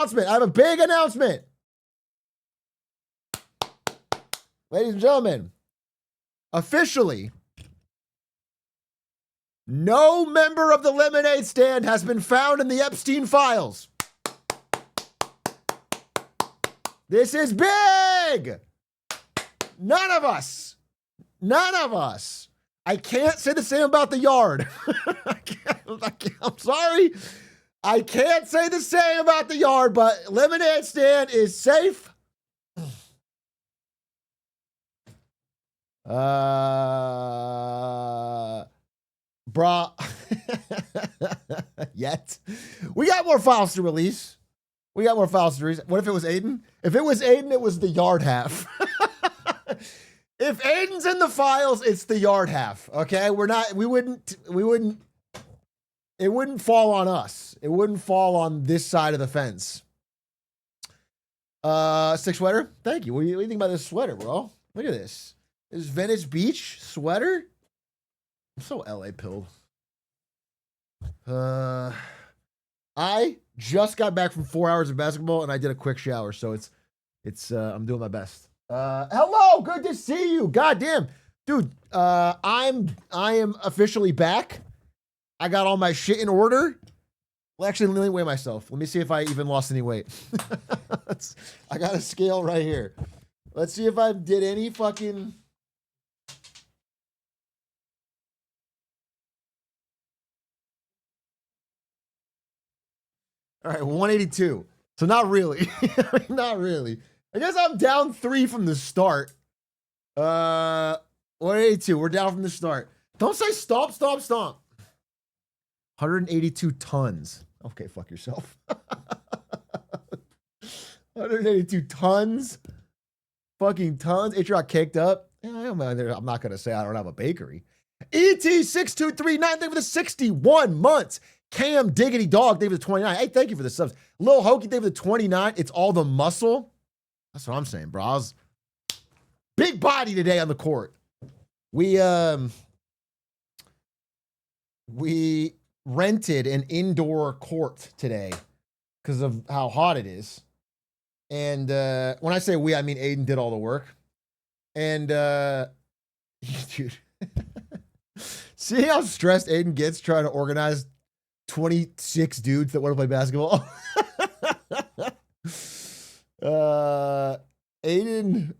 announcement. I have a big announcement. Ladies and gentlemen, officially, no member of the Lemonade Stand has been found in the Epstein files. This is big. None of us. I can't say the same about the yard. I'm sorry. I can't say the same about the yard, but Lemonade Stand is safe. Bruh. Yet. We got more files to release. What if it was Aiden? If it was Aiden, it was the yard half. If Aiden's in the files, it's the yard half. Okay? it wouldn't fall on us. It wouldn't fall on this side of the fence. Sick sweater. Thank you. What do you think about this sweater, bro? Look at this. This Venice Beach sweater. I'm so LA pilled. I just got back from 4 hours of basketball and I did a quick shower, so I'm doing my best. Hello, good to see you. Goddamn, dude. I am officially back. I got all my shit in order. Well, actually, let me weigh myself. Let me see if I even lost any weight. I got a scale right here. Let's see if I did any fucking. All right, 182. So not really. Not really. I guess I'm down 3 from the start. 182. We're down from the start. Don't say stomp. 182 tons. Okay, fuck yourself. 182 tons. Fucking tons. Atrioc caked up. I'm not going to say I don't have a bakery. ET6239, thank you for the 61 months. Cam Diggity Dog, thank you for the 29. Hey, thank you for the subs. Lil Hokey, thank you for the 29. It's all the muscle. That's what I'm saying, bro. I was big body today on the court. We rented an indoor court today because of how hot it is. And when I say we, I mean Aiden did all the work. And dude, see how stressed Aiden gets trying to organize 26 dudes that want to play basketball? Aiden,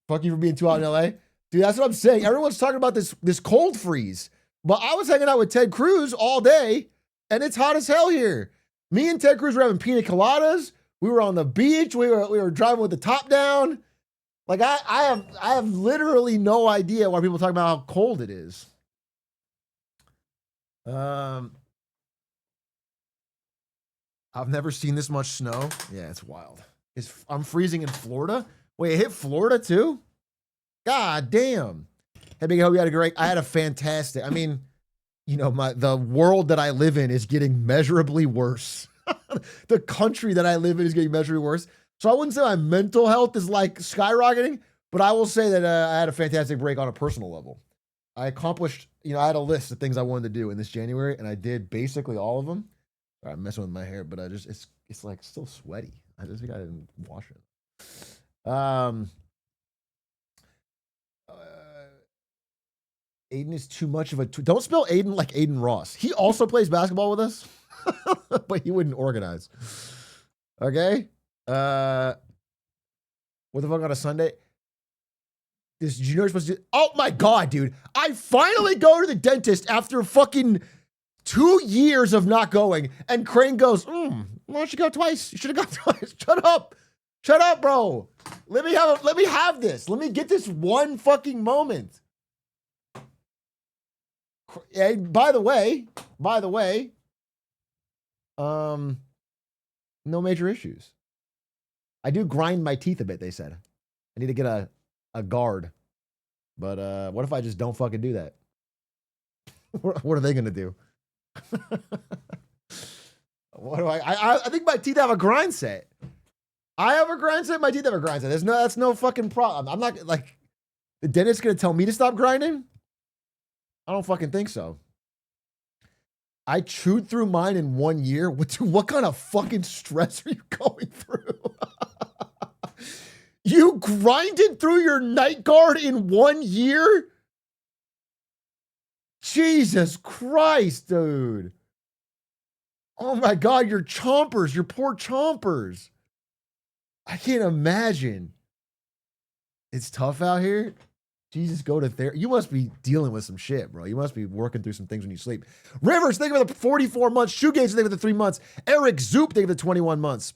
fuck you for being too hot in LA. Dude, that's what I'm saying. Everyone's talking about this cold freeze. But I was hanging out with Ted Cruz all day, and it's hot as hell here. Me and Ted Cruz were having pina coladas. We were on the beach. We were driving with the top down. Like I have literally no idea why people talk about how cold it is. I've never seen this much snow. Yeah, it's wild. I'm freezing in Florida. Wait, it hit Florida too? God damn. Hey, Big, I hope you had I had a fantastic, I mean, you know, the world that I live in is getting measurably worse. The country that I live in is getting measurably worse. So I wouldn't say my mental health is like skyrocketing, but I will say that I had a fantastic break on a personal level. I accomplished, you know, I had a list of things I wanted to do in this January, and I did basically all of them. I'm messing with my hair, but it's like still sweaty. I just think I didn't wash it. Aiden is too much of a. Don't spell Aiden like Aiden Ross. He also plays basketball with us, but he wouldn't organize. Okay. What the fuck on a Sunday? This junior supposed to. Oh my god, dude! I finally go to the dentist after fucking 2 years of not going, and Crane goes, why don't you go twice? You should have gone twice. Shut up, bro. Let me have this. Let me get this one fucking moment. And by the way, no major issues. I do grind my teeth a bit, they said. I need to get a guard. But what if I just don't fucking do that? What are they gonna do? What do I think my teeth have a grind set. I have a grind set, my teeth have a grind set. That's no fucking problem. I'm not like the dentist gonna tell me to stop grinding? I don't fucking think so. I chewed through mine in 1 year. What kind of fucking stress are you going through? You grinded through your night guard in 1 year? Jesus Christ, dude. Oh my God, your chompers, your poor chompers. I can't imagine. It's tough out here. Jesus, go to therapy. You must be dealing with some shit, bro. You must be working through some things when you sleep. Rivers, thank you for the 44 months. Shoegaze, thank you for the 3 months. Eric Zoop, thank you for the 21 months.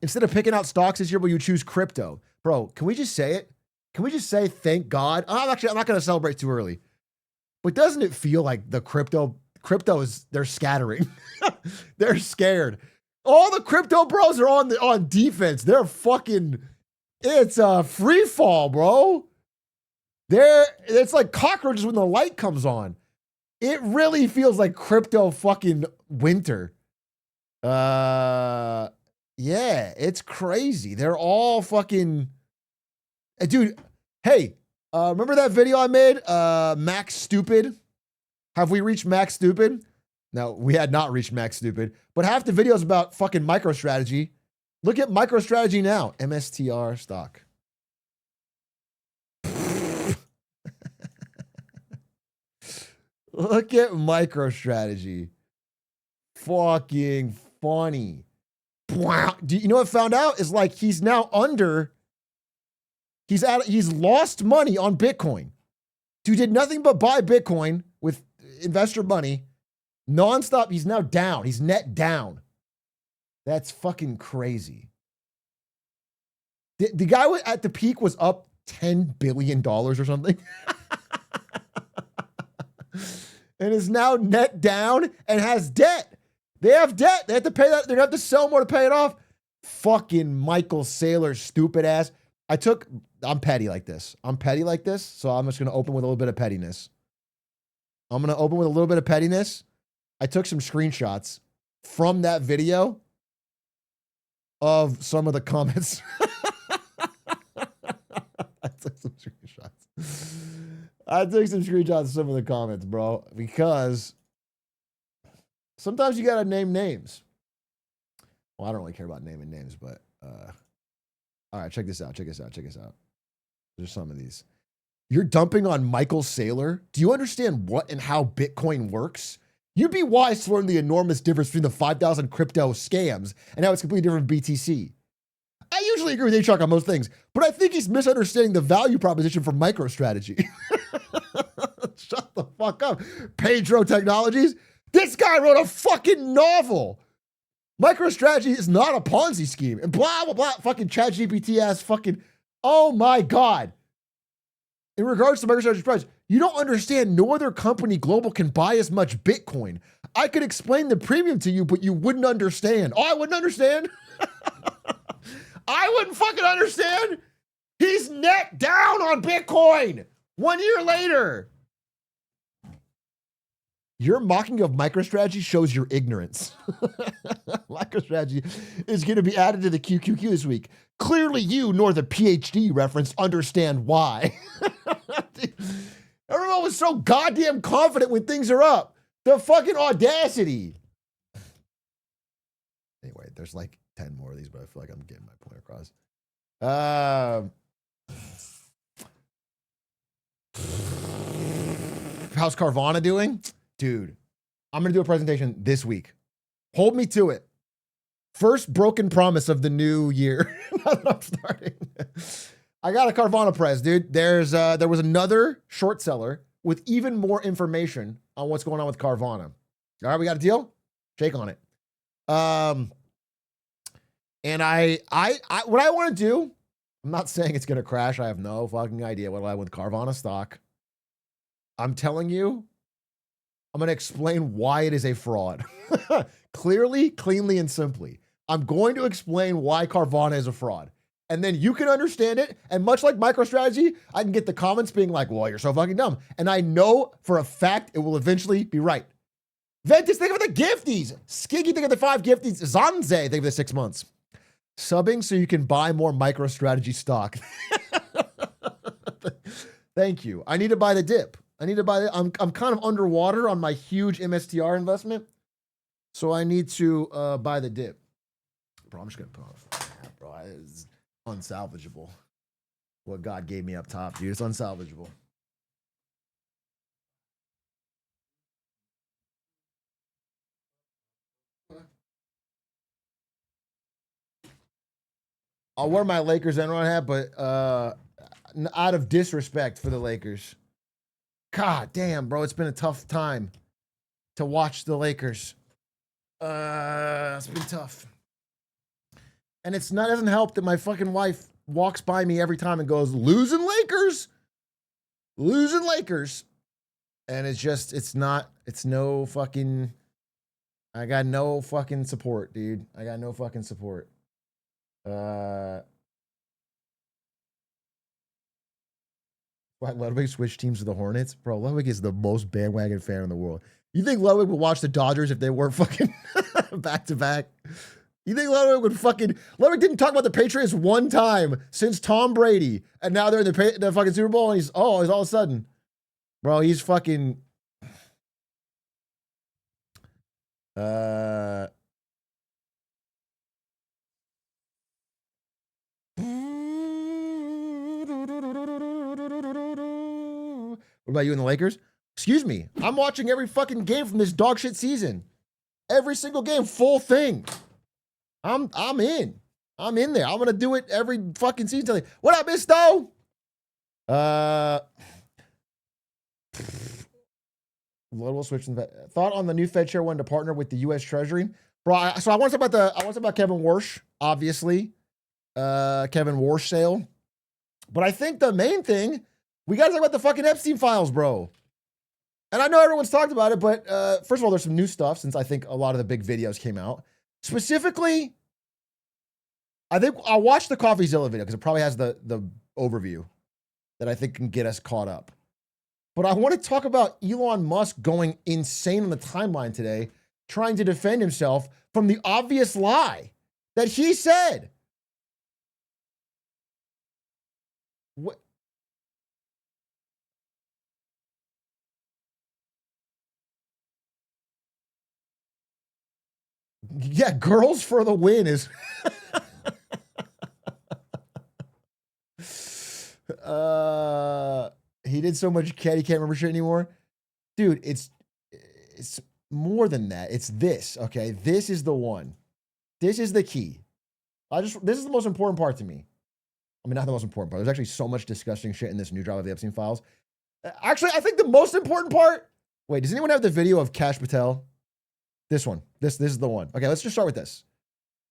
Instead of picking out stocks this year, will you choose crypto? Bro, can we just say it? Can we just say thank God? I'm not going to celebrate too early. But doesn't it feel like the crypto is, they're scattering. They're scared. All the crypto bros are on defense. They're fucking, it's a free fall, bro. It's like cockroaches when the light comes on. It really feels like crypto fucking winter. Yeah, it's crazy. They're all fucking, dude. Hey, remember that video I made? Max Stupid. Have we reached Max Stupid? No, we had not reached Max Stupid. But half the videos about fucking MicroStrategy. Look at MicroStrategy now. MSTR stock. Look at MicroStrategy. Fucking funny. Do you know what I found out? Is like he's now under. He's lost money on Bitcoin. Dude did nothing but buy Bitcoin with investor money. Nonstop. He's now down. He's net down. That's fucking crazy. The guy at the peak was up $10 billion or something. And is now net down and has debt. They have debt. They have to pay that. They're going to have to sell more to pay it off. Fucking Michael Saylor, stupid ass. I'm petty like this. So I'm just going to open with a little bit of pettiness. I took some screenshots from that video of some of the comments. I took some screenshots of some of the comments, bro, because sometimes you got to name names. Well, I don't really care about naming names, but all right, check this out. There's some of these. You're dumping on Michael Saylor. Do you understand what and how Bitcoin works? You'd be wise to learn the enormous difference between the 5,000 crypto scams and how it's completely different from BTC. I usually agree with Atrioc on most things, but I think he's misunderstanding the value proposition for MicroStrategy. Shut the fuck up. Pedro Technologies. This guy wrote a fucking novel. MicroStrategy is not a Ponzi scheme. And blah, blah, blah. Fucking ChatGPT ass fucking. Oh my God. In regards to MicroStrategy's price, you don't understand. No other company global can buy as much Bitcoin. I could explain the premium to you, but you wouldn't understand. Oh, I wouldn't understand. I wouldn't fucking understand. He's net down on Bitcoin 1 year later. Your mocking of MicroStrategy shows your ignorance. MicroStrategy is going to be added to the QQQ this week. Clearly you, nor the PhD reference, understand why. Everyone was so goddamn confident when things are up. The fucking audacity. Anyway, there's like 10 more of these, but I feel like I'm getting my point across. How's Carvana doing? Dude, I'm going to do a presentation this week. Hold me to it. First broken promise of the new year. I'm starting. I got a Carvana press, dude. There was another short seller with even more information on what's going on with Carvana. All right, we got a deal? Shake on it. And what I want to do, I'm not saying it's going to crash. I have no fucking idea what I with Carvana stock. I'm telling you, I'm going to explain why it is a fraud. Clearly, cleanly, and simply. I'm going to explain why Carvana is a fraud. And then you can understand it. And much like MicroStrategy, I can get the comments being like, well, you're so fucking dumb. And I know for a fact it will eventually be right. Ventus, think of the gifties. Skiggy, think of the 5 gifties. Zanze, think of the 6 months. Subbing so you can buy more MicroStrategy stock. Thank you. I need to buy the dip. I need to buy it. I'm kind of underwater on my huge MSTR investment. So I need to buy the dip. Bro, I'm just going to put on a hat, bro. It's unsalvageable. What God gave me up top, dude. It's unsalvageable. I'll wear my Lakers Enron hat, but out of disrespect for the Lakers. God damn, bro. It's been a tough time to watch the Lakers. It's been tough. And it doesn't help that my fucking wife walks by me every time and goes, losing Lakers. Losing Lakers. And it's no fucking, I got no fucking support, dude. I got no fucking support. Why Ludwig switched teams to the Hornets? Bro, Ludwig is the most bandwagon fan in the world. You think Ludwig would watch the Dodgers if they weren't fucking back to back? You think Ludwig would fucking... Ludwig didn't talk about the Patriots one time since Tom Brady, and now they're in the fucking Super Bowl, and he's all of a sudden... Bro, he's fucking... What about you and the Lakers? Excuse me. I'm watching every fucking game from this dog shit season. Every single game, full thing. I'm in. I'm in there. I'm gonna do it every fucking season. What up, Miss Stowe? Will switch. Thought on the new Fed chair wanted to partner with the U.S. Treasury, bro. So I want to talk about Kevin Warsh, obviously, Kevin Warsh sale. But I think the main thing we got to talk about the fucking Epstein files, bro. And I know everyone's talked about it, but first of all, there's some new stuff since I think a lot of the big videos came out. Specifically, I think I'll watch the CoffeeZilla video because it probably has the overview that I think can get us caught up. But I want to talk about Elon Musk going insane on the timeline today, trying to defend himself from the obvious lie that he said. What? Yeah, girls for the win is... he did so much cat he can't remember shit anymore. Dude, it's more than that. It's this, okay? This is the one. This is the key. This is the most important part to me. I mean, not the most important part. There's actually so much disgusting shit in this new drop of the Epstein files. Actually, I think the most important part... Wait, does anyone have the video of Kash Patel? This one. This is the one. Okay, let's just start with this.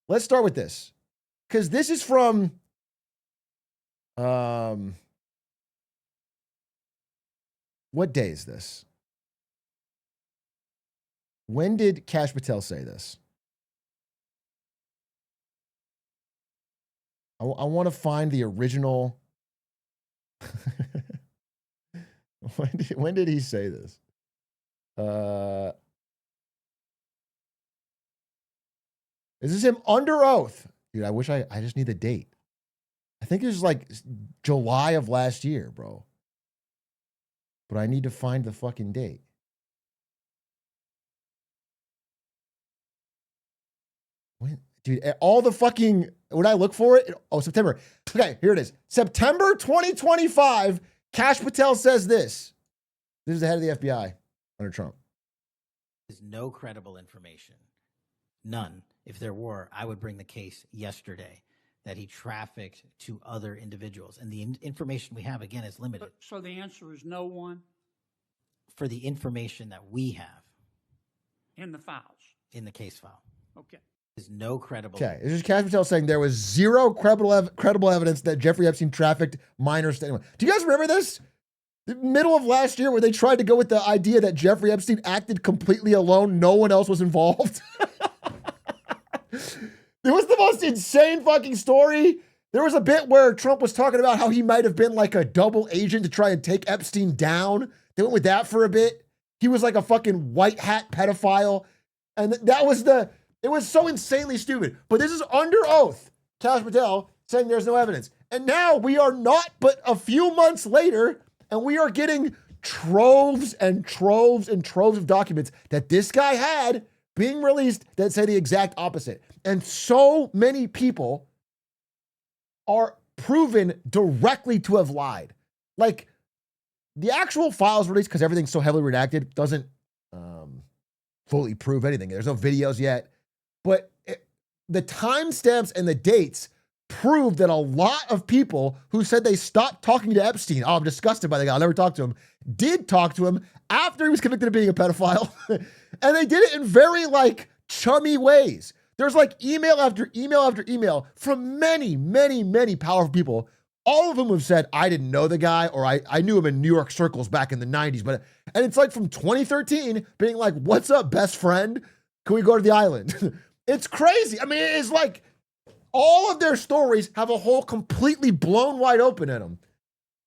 Let's start with this. Because this is from... what day is this? When did Kash Patel say this? I want to find the original. When did he say this? Is this him under oath? Dude, I wish I just need the date. I think it was like July of last year, bro. But I need to find the fucking date. When, dude, all the fucking, when I look for it, oh, September. Okay, here it is. September 2025, Kash Patel says this. This is the head of the FBI under Trump. There's no credible information. None. If there were, I would bring the case yesterday that he trafficked to other individuals. And the information we have, again, is limited. So the answer is no one? For the information that we have. In the files? In the case file. Okay. There's no credible... Okay, it's just Kash Patel saying there was zero credible evidence that Jeffrey Epstein trafficked minors to anyone. Do you guys remember this? The middle of last year where they tried to go with the idea that Jeffrey Epstein acted completely alone, no one else was involved? It was the most insane fucking story. There was a bit where Trump was talking about how he might have been like a double agent to try and take Epstein down. They went with that for a bit. He was like a fucking white hat pedophile. And that was it was so insanely stupid. But this is under oath. Kash Patel saying there's no evidence. And now we are not but a few months later, and we are getting troves and troves and troves of documents that this guy had being released that say the exact opposite. And so many people are proven directly to have lied. Like, the actual files released, because everything's so heavily redacted, doesn't fully prove anything. There's no videos yet. But the timestamps and the dates prove that a lot of people who said they stopped talking to Epstein, oh, I'm disgusted by the guy, I'll never talk to him, did talk to him after he was convicted of being a pedophile. And they did it in very, like, chummy ways. There's, like, email after email after email from many, many, many powerful people. All of them have said, I didn't know the guy, or I knew him in New York circles back in the 90s. And it's like from 2013 being like, what's up, best friend? Can we go to the island? It's crazy. I mean, it's like all of their stories have a hole completely blown wide open in them.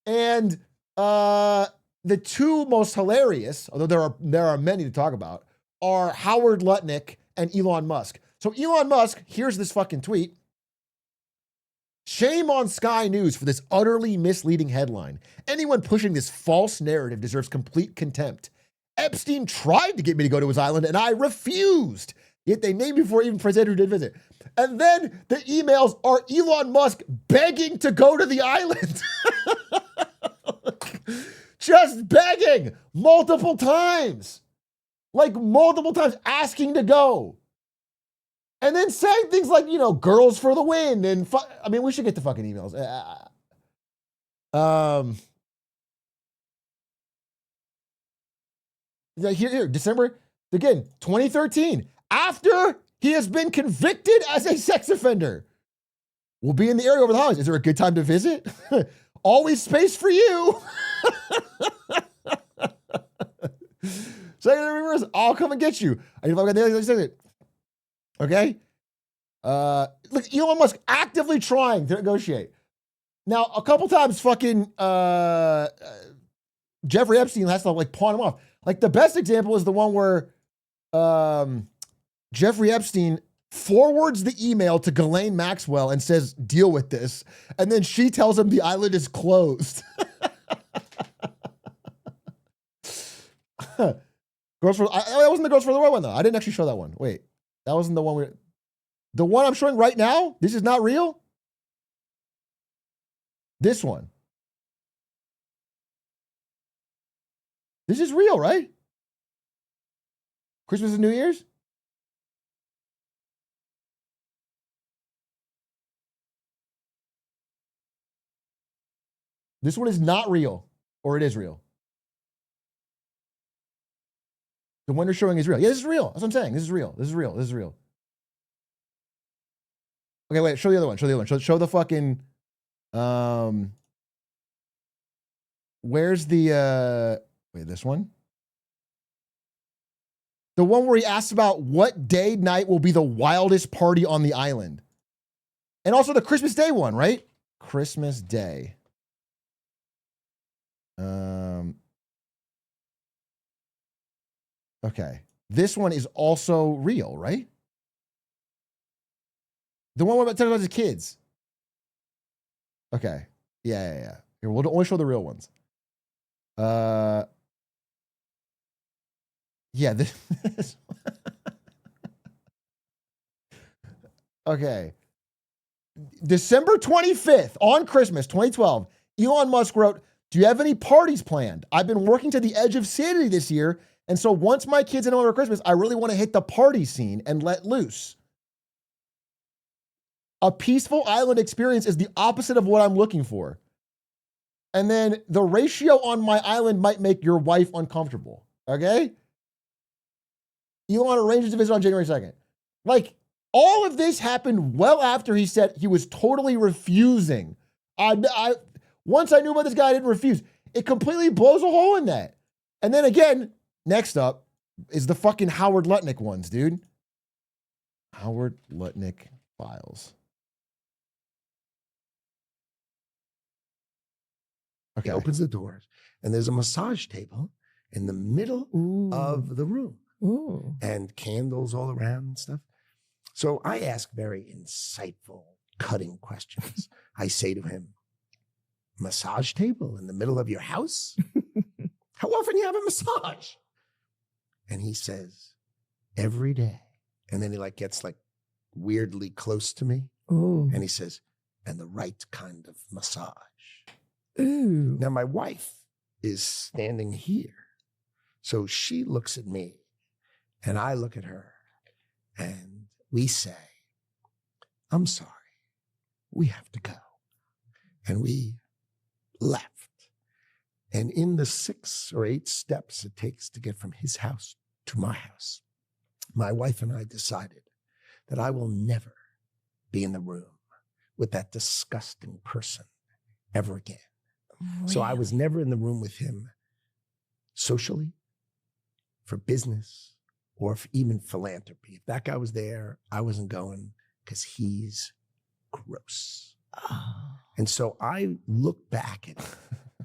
And the two most hilarious, although there are many to talk about, are Howard Lutnick and Elon Musk. So Elon Musk, here's this fucking tweet. Shame on Sky News for this utterly misleading headline. Anyone pushing this false narrative deserves complete contempt. Epstein tried to get me to go to his island and I refused. Yet they named me before even Prince Andrew did visit. And then the emails are Elon Musk begging to go to the island. Just begging multiple times. Like multiple times asking to go. And then saying things like, you know, girls for the win. And I mean, we should get the fucking emails. Here, December, again, 2013. After he has been convicted as a sex offender. We'll be in the area over the holidays. Is there a good time to visit? Always space for you. Second reverse, I'll come and get you. I need to got the okay? Look, Elon Musk actively trying to negotiate. Now, a couple times fucking Jeffrey Epstein has to like pawn him off. Like the best example is the one where Jeffrey Epstein forwards the email to Ghislaine Maxwell and says, deal with this. And then she tells him the island is closed. That wasn't the Girls for the Road one, though. I didn't actually show that one. Wait, that wasn't the one the one I'm showing right now? This is not real? This one. This is real, right? Christmas and New Year's? This one is not real, or it is real. The one you're showing is real. Yeah, this is real. That's what I'm saying. This is real. This is real. This is real. Okay, wait. Show the other one. Show the other one. Show the fucking. Where's the? Wait, this one. The one where he asks about what day night will be the wildest party on the island, and also the Christmas Day one, right? Christmas Day. Okay. This one is also real, right? The one about talking about the kids. Okay. Yeah. Here, we'll only show the real ones. Yeah, this okay. December 25th, on Christmas 2012, Elon Musk wrote, do you have any parties planned? I've been working to the edge of sanity this year, and so once my kids are home for Christmas, I really want to hit the party scene and let loose. A peaceful island experience is the opposite of what I'm looking for. And then the ratio on my island might make your wife uncomfortable, okay? Elon arranges to visit on January 2nd. Like, all of this happened well after he said he was totally refusing. Once I knew about this guy, I didn't refuse. It completely blows a hole in that. And then again, next up is the fucking Howard Lutnick ones, dude. Howard Lutnick files. Okay. He opens the doors, and there's a massage table in the middle of the room. Ooh. And candles all around and stuff. So I ask very insightful, cutting questions. I say to him, massage table in the middle of your house? how often you have a massage? And he says, every day. And then he like gets like weirdly close to me. Ooh. And he says, and the right kind of massage. Ooh. Now my wife is standing here. So she looks at me and I look at her and we say, I'm sorry, we have to go. And we left. And in the 6 or 8 steps it takes to get from his house to my house, my wife and I decided that I will never be in the room with that disgusting person ever again. So I was never in the room with him socially, for business, or for even philanthropy. If that guy was there, I wasn't going because he's gross. Oh. And so I look back at it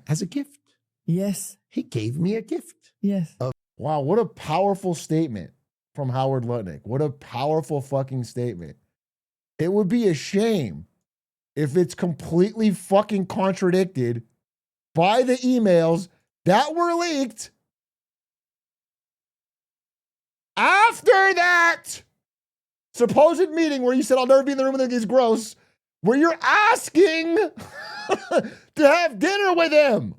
as a gift. Yes. He gave me a gift. Yes. Wow, what a powerful statement from Howard Lutnick. What a powerful fucking statement. It would be a shame if it's completely fucking contradicted by the emails that were leaked after that supposed meeting where you said, I'll never be in the room with him, he's gross, where you're asking to have dinner with him.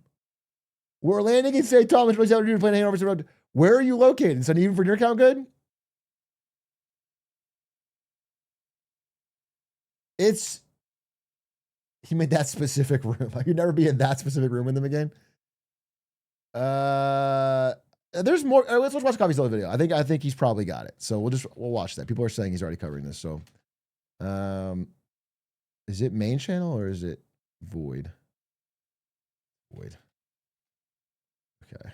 We're landing in St. Thomas, where are you located? Is that even for your account good? He made that specific room. I could never be in that specific room with him again. There's more. Let's watch copies of the video. I think he's probably got it. So we'll watch that. People are saying he's already covering this. So, is it main channel or is it void? Void. Okay.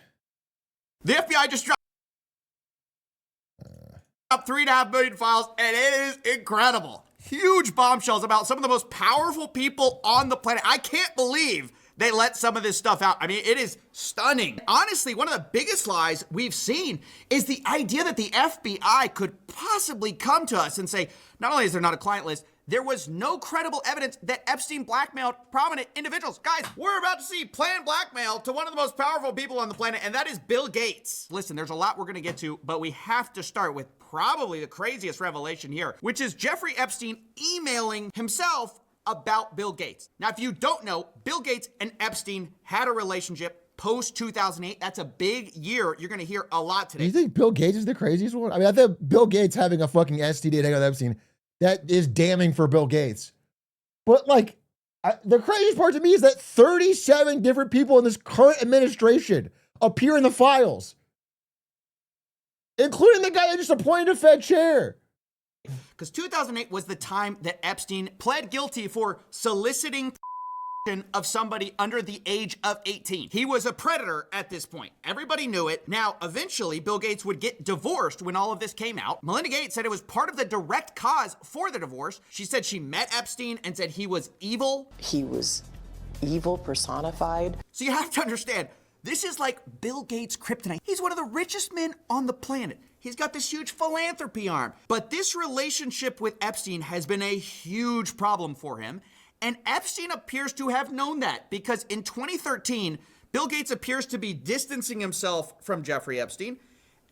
The FBI just dropped 3.5 million files, and it is incredible. Huge bombshells about some of the most powerful people on the planet. I can't believe they let some of this stuff out. I mean, it is stunning. Honestly, one of the biggest lies we've seen is the idea that the FBI could possibly come to us and say, not only is there not a client list, there was no credible evidence that Epstein blackmailed prominent individuals. Guys, we're about to see planned blackmail to one of the most powerful people on the planet, and that is Bill Gates. Listen, there's a lot we're gonna get to, but we have to start with probably the craziest revelation here, which is Jeffrey Epstein emailing himself about Bill Gates. Now, if you don't know, Bill Gates and Epstein had a relationship post 2008. That's a big year. You're gonna hear a lot today. Do you think Bill Gates is the craziest one? I mean, I think Bill Gates having a fucking STD and hanging out with Epstein, that is damning for Bill Gates. But like, the craziest part to me is that 37 different people in this current administration appear in the files, including the guy that just appointed a Fed chair. Because 2008 was the time that Epstein pled guilty for soliciting of somebody under the age of 18. He was a predator at this point. Everybody knew it. Now, eventually, Bill Gates would get divorced when all of this came out. Melinda Gates said it was part of the direct cause for the divorce. She said she met Epstein and said he was evil. He was evil personified. So you have to understand, this is like Bill Gates' kryptonite. He's one of the richest men on the planet. He's got this huge philanthropy arm. But this relationship with Epstein has been a huge problem for him. And Epstein appears to have known that because in 2013, Bill Gates appears to be distancing himself from Jeffrey Epstein.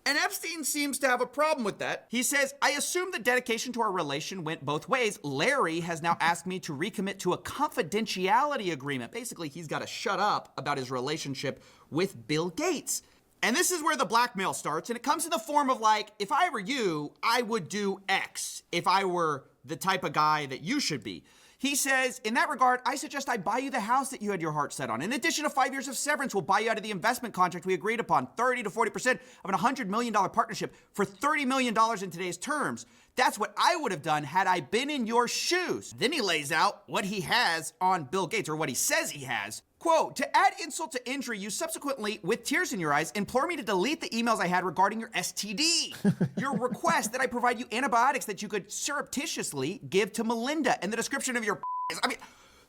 And Epstein seems to have a problem with that. He says, I assume the dedication to our relation went both ways. Larry has now asked me to recommit to a confidentiality agreement. Basically, he's got to shut up about his relationship with Bill Gates. And this is where the blackmail starts. And it comes in the form of like, if I were you, I would do X if I were the type of guy that you should be. He says, in that regard, I suggest I buy you the house that you had your heart set on. In addition to 5 years of severance, we'll buy you out of the investment contract we agreed upon, 30 to 40% of an $100 million partnership for $30 million in today's terms. That's what I would have done had I been in your shoes. Then he lays out what he has on Bill Gates, or what he says he has. Quote, to add insult to injury, you subsequently, with tears in your eyes, implore me to delete the emails I had regarding your STD. Your request that I provide you antibiotics that you could surreptitiously give to Melinda, and the description of your I mean,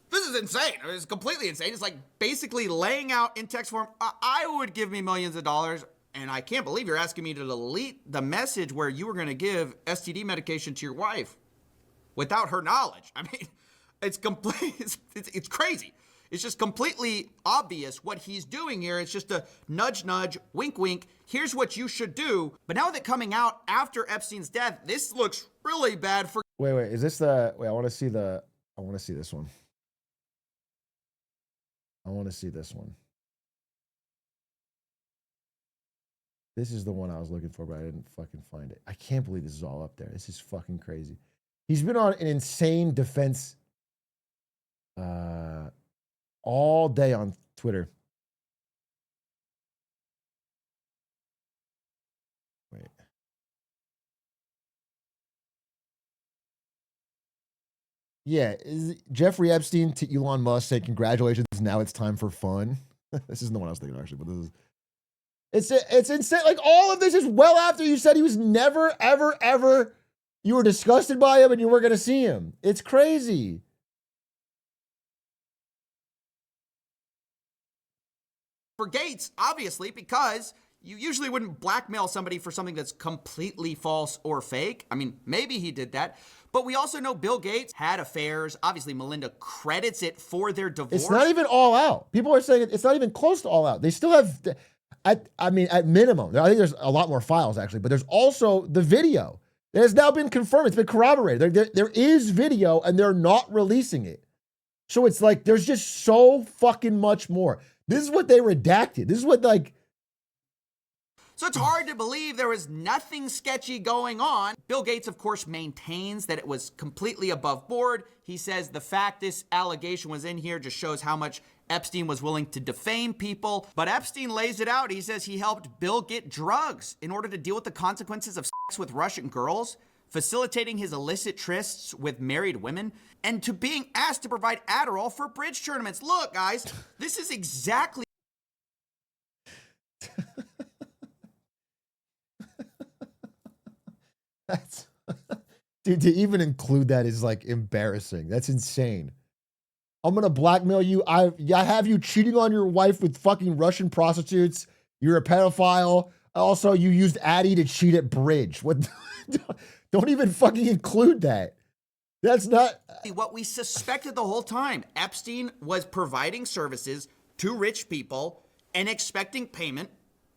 this is insane. It's completely insane. It's like basically laying out in text form, I would give me millions of dollars, and I can't believe you're asking me to delete the message where you were gonna give STD medication to your wife without her knowledge. I mean, it's complete, it's crazy. It's just completely obvious what he's doing here. It's just a nudge, nudge, wink, wink. Here's what you should do. But now that coming out after Epstein's death, this looks really bad for Wait, is this the? Wait, I want to see this one. I want to see this one. This is the one I was looking for, but I didn't fucking find it. I can't believe this is all up there. This is fucking crazy. He's been on an insane defense all day on Twitter. Wait. Yeah, Jeffrey Epstein to Elon Musk said, "Congratulations, now it's time for fun." This isn't the one I was thinking actually, but this is it's insane. Like all of this is well after you said he was never, ever, ever. You were disgusted by him and you weren't going to see him. It's crazy. for Gates, obviously, because you usually wouldn't blackmail somebody for something that's completely false or fake. I mean, maybe he did that. But we also know Bill Gates had affairs. Obviously, Melinda credits it for their divorce. It's not even all out. People are saying it's not even close to all out. They still have, I mean, at minimum, I think there's a lot more files actually, but there's also the video. It has now been confirmed. It's been corroborated. There is video and they're not releasing it. So it's like, there's just so fucking much more. This is what they redacted. This is what like. So it's hard to believe there was nothing sketchy going on. Bill Gates, of course, maintains that it was completely above board. He says the fact this allegation was in here just shows how much Epstein was willing to defame people. But Epstein lays it out. He says he helped Bill get drugs in order to deal with the consequences of sex with Russian girls, facilitating his illicit trysts with married women, and to being asked to provide Adderall for bridge tournaments. Look, guys, this is exactly... That's, dude, to even include that is like embarrassing. That's insane. I'm going to blackmail you. I have you cheating on your wife with fucking Russian prostitutes. You're a pedophile. Also, you used Addie to cheat at bridge. What? Don't even fucking include that. That's not what we suspected the whole time. Epstein was providing services to rich people and expecting payment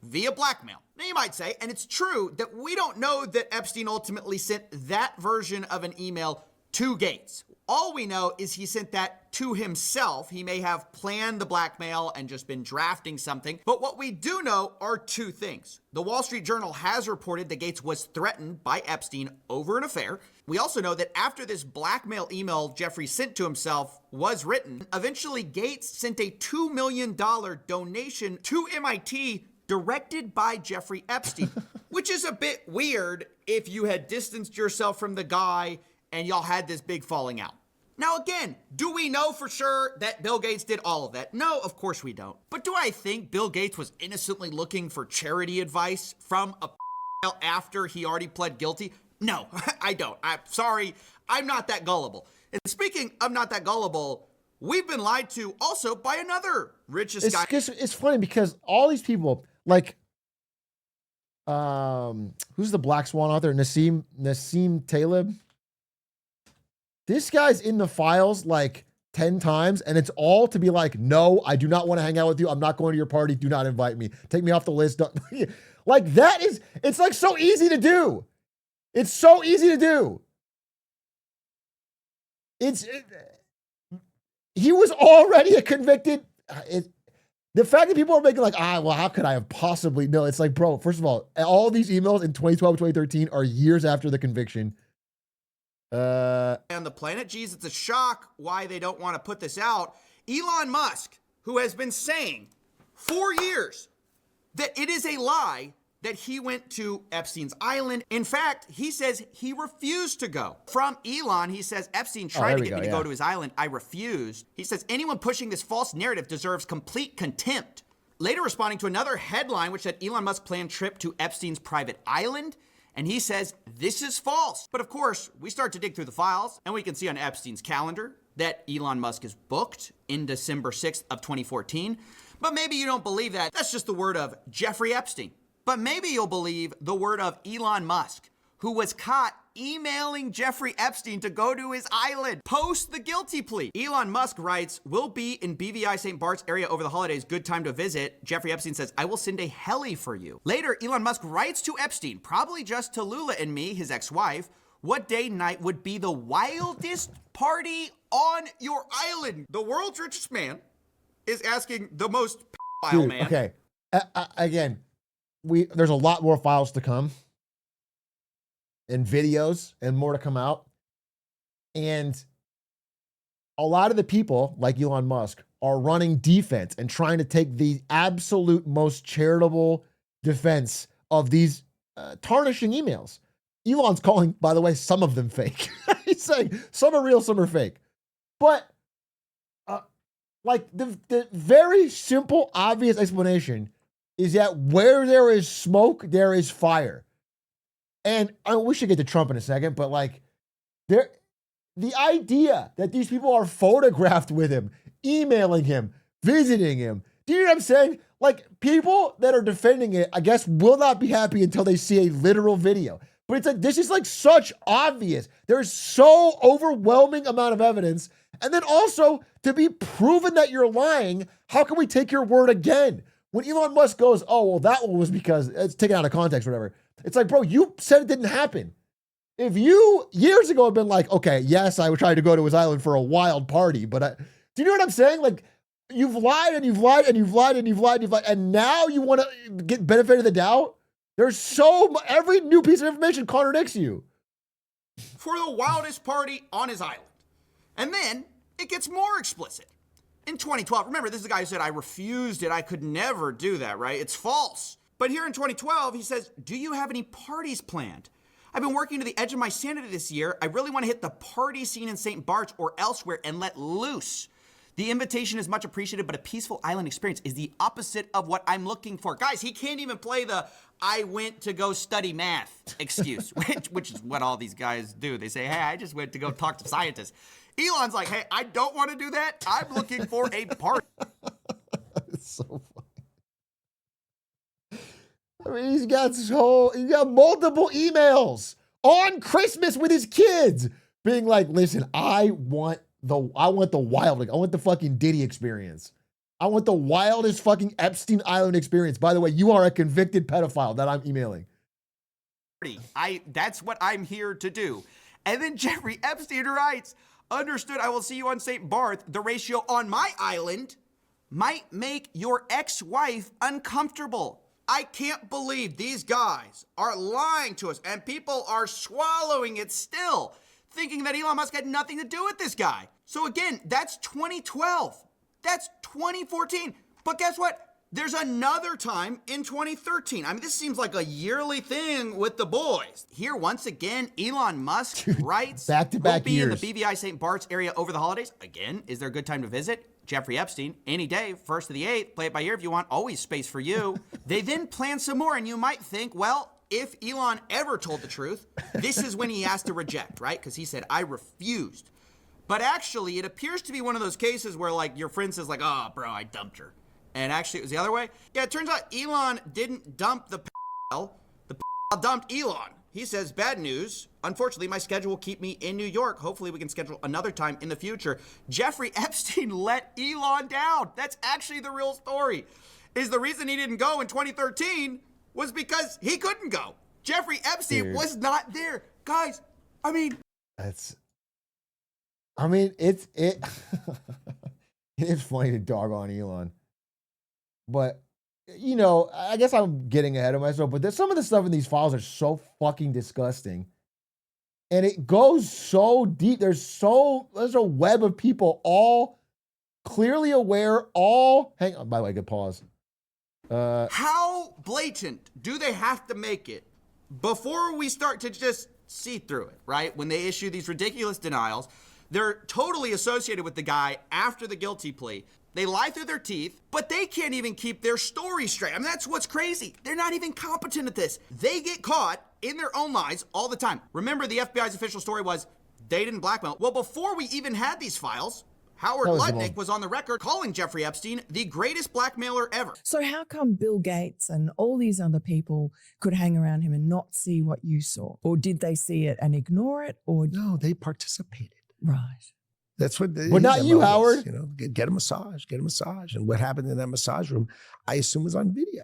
via blackmail. Now you might say, and it's true, that we don't know that Epstein ultimately sent that version of an email to Gates. All we know is he sent that to himself. He may have planned the blackmail and just been drafting something. But what we do know are two things. The Wall Street Journal has reported that Gates was threatened by Epstein over an affair. We also know that after this blackmail email Jeffrey sent to himself was written, eventually Gates sent a $2 million donation to MIT directed by Jeffrey Epstein, which is a bit weird if you had distanced yourself from the guy and y'all had this big falling out. Now again, do we know for sure that Bill Gates did all of that? No, of course we don't. But do I think Bill Gates was innocently looking for charity advice from a after he already pled guilty? No, I don't. I'm sorry, I'm not that gullible. And speaking of not that gullible, we've been lied to also by another richest guy. It's funny because all these people, like, who's the Black Swan author? Nassim Taleb. This guy's in the files like 10 times, and it's all to be like, no, I do not want to hang out with you. I'm not going to your party. Do not invite me. Take me off the list. Like that is, it's like so easy to do. It's so easy to do. He was already a convicted. The fact that people are making like, well, how could I have possibly? No, it's like, bro, first of all these emails in 2012, 2013 are years after the conviction. On the planet, geez, it's a shock why they don't want to put this out. Elon Musk, who has been saying for years that it is a lie that he went to Epstein's island. In fact, he says he refused to go. From Elon, he says, Epstein tried to get me to go to his island. I refused. He says, anyone pushing this false narrative deserves complete contempt. Later responding to another headline, which said Elon Musk planned trip to Epstein's private island. And he says, this is false. But of course, we start to dig through the files and we can see on Epstein's calendar that Elon Musk is booked in December 6th of 2014. But maybe you don't believe that. That's just the word of Jeffrey Epstein. But maybe you'll believe the word of Elon Musk, who was caught emailing Jeffrey Epstein to go to his island post the guilty plea. Elon Musk writes, "Will be in BVI St. Bart's area over the holidays. Good time to visit." Jeffrey Epstein says, "I will send a heli for you." Later, Elon Musk writes to Epstein, probably just to Lula and me, his ex-wife, "What day and night would be the wildest party on your island?" The world's richest man is asking the most pedophile man. Okay. Again, there's a lot more files to come and videos and more to come out. And a lot of the people like Elon Musk are running defense and trying to take the absolute most charitable defense of these tarnishing emails. Elon's calling, by the way, some of them fake. He's saying some are real, some are fake. But like the very simple, obvious explanation is that where there is smoke, there is fire. And we should get to Trump in a second, but like the idea that these people are photographed with him, emailing him, visiting him. Do you know what I'm saying? Like, people that are defending it, I guess, will not be happy until they see a literal video. But it's like, this is like such obvious. There's so overwhelming amount of evidence. And then also, to be proven that you're lying, how can we take your word again? When Elon Musk goes, "Oh, well, that one was because it's taken out of context," or whatever. It's like, bro, you said it didn't happen. If you years ago had been like, "Okay, yes, I tried to go to his island for a wild party," but do you know what I'm saying? Like, you've lied and you've lied and you've lied and you've lied and you've lied, and now you want to get benefit of the doubt? There's every new piece of information contradicts you. For the wildest party on his island. And then it gets more explicit. In 2012, remember, this is the guy who said, "I refused it. I could never do that," right? It's false. But here in 2012, he says, "Do you have any parties planned? I've been working to the edge of my sanity this year. I really want to hit the party scene in St. Bart's or elsewhere and let loose. The invitation is much appreciated, but a peaceful island experience is the opposite of what I'm looking for." Guys, he can't even play the "I went to go study math" excuse, which is what all these guys do. They say, "Hey, I just went to go talk to scientists." Elon's like, "Hey, I don't want to do that. I'm looking for a party." It's so funny. I mean, he's got multiple emails on Christmas with his kids being like, "Listen, I want the wild, I want the fucking Diddy experience. I want the wildest fucking Epstein Island experience. By the way, you are a convicted pedophile that I'm emailing." That's what I'm here to do. And then Jeffrey Epstein writes, "Understood, I will see you on St. Barth. The ratio on my island might make your ex-wife uncomfortable. I can't believe these guys are lying to us and people are swallowing it still, thinking that Elon Musk had nothing to do with this guy." So again, that's 2012. That's 2014. But guess what? There's another time in 2013. I mean, this seems like a yearly thing with the boys. Here, once again, Elon Musk writes, back-to-back "We'll be in years. the BVI St. Bart's area over the holidays." Again, is there a good time to visit? Jeffrey Epstein, any day, 1st to the 8th. Play it by ear if you want. Always space for you. They then plan some more, and you might think, well, if Elon ever told the truth, this is when he has to reject, right? Because he said, "I refused." But actually, it appears to be one of those cases where, like, your friend says, like, "Oh, bro, I dumped her." And actually, it was the other way. Yeah, it turns out Elon didn't dump the p***. The p*** dumped Elon. He says, "Bad news. Unfortunately, my schedule will keep me in New York. Hopefully, we can schedule another time in the future." Jeffrey Epstein let Elon down. That's actually the real story. Is the reason he didn't go in 2013 was because he couldn't go. Jeffrey Epstein was not there. Guys, I mean... it is funny to dog on Elon. But, you know, I guess I'm getting ahead of myself, but some of the stuff in these files are so fucking disgusting. And it goes so deep. There's a web of people all clearly aware, hang on, by the way, good pause. How blatant do they have to make it before we start to just see through it, right? When they issue these ridiculous denials, they're totally associated with the guy after the guilty plea. They lie through their teeth, but they can't even keep their story straight. I mean, that's what's crazy. They're not even competent at this. They get caught in their own lies all the time. Remember, the FBI's official story was they didn't blackmail. Well, before we even had these files, Howard That was the Lutnick most- was on the record calling Jeffrey Epstein the greatest blackmailer ever. So how come Bill Gates and all these other people could hang around him and not see what you saw? Or did they see it and ignore it? Or No, they participated. right. That's what. But not his you, MO was, Howard. You know, get a massage, get a massage. And what happened in that massage room, I assume, was on video.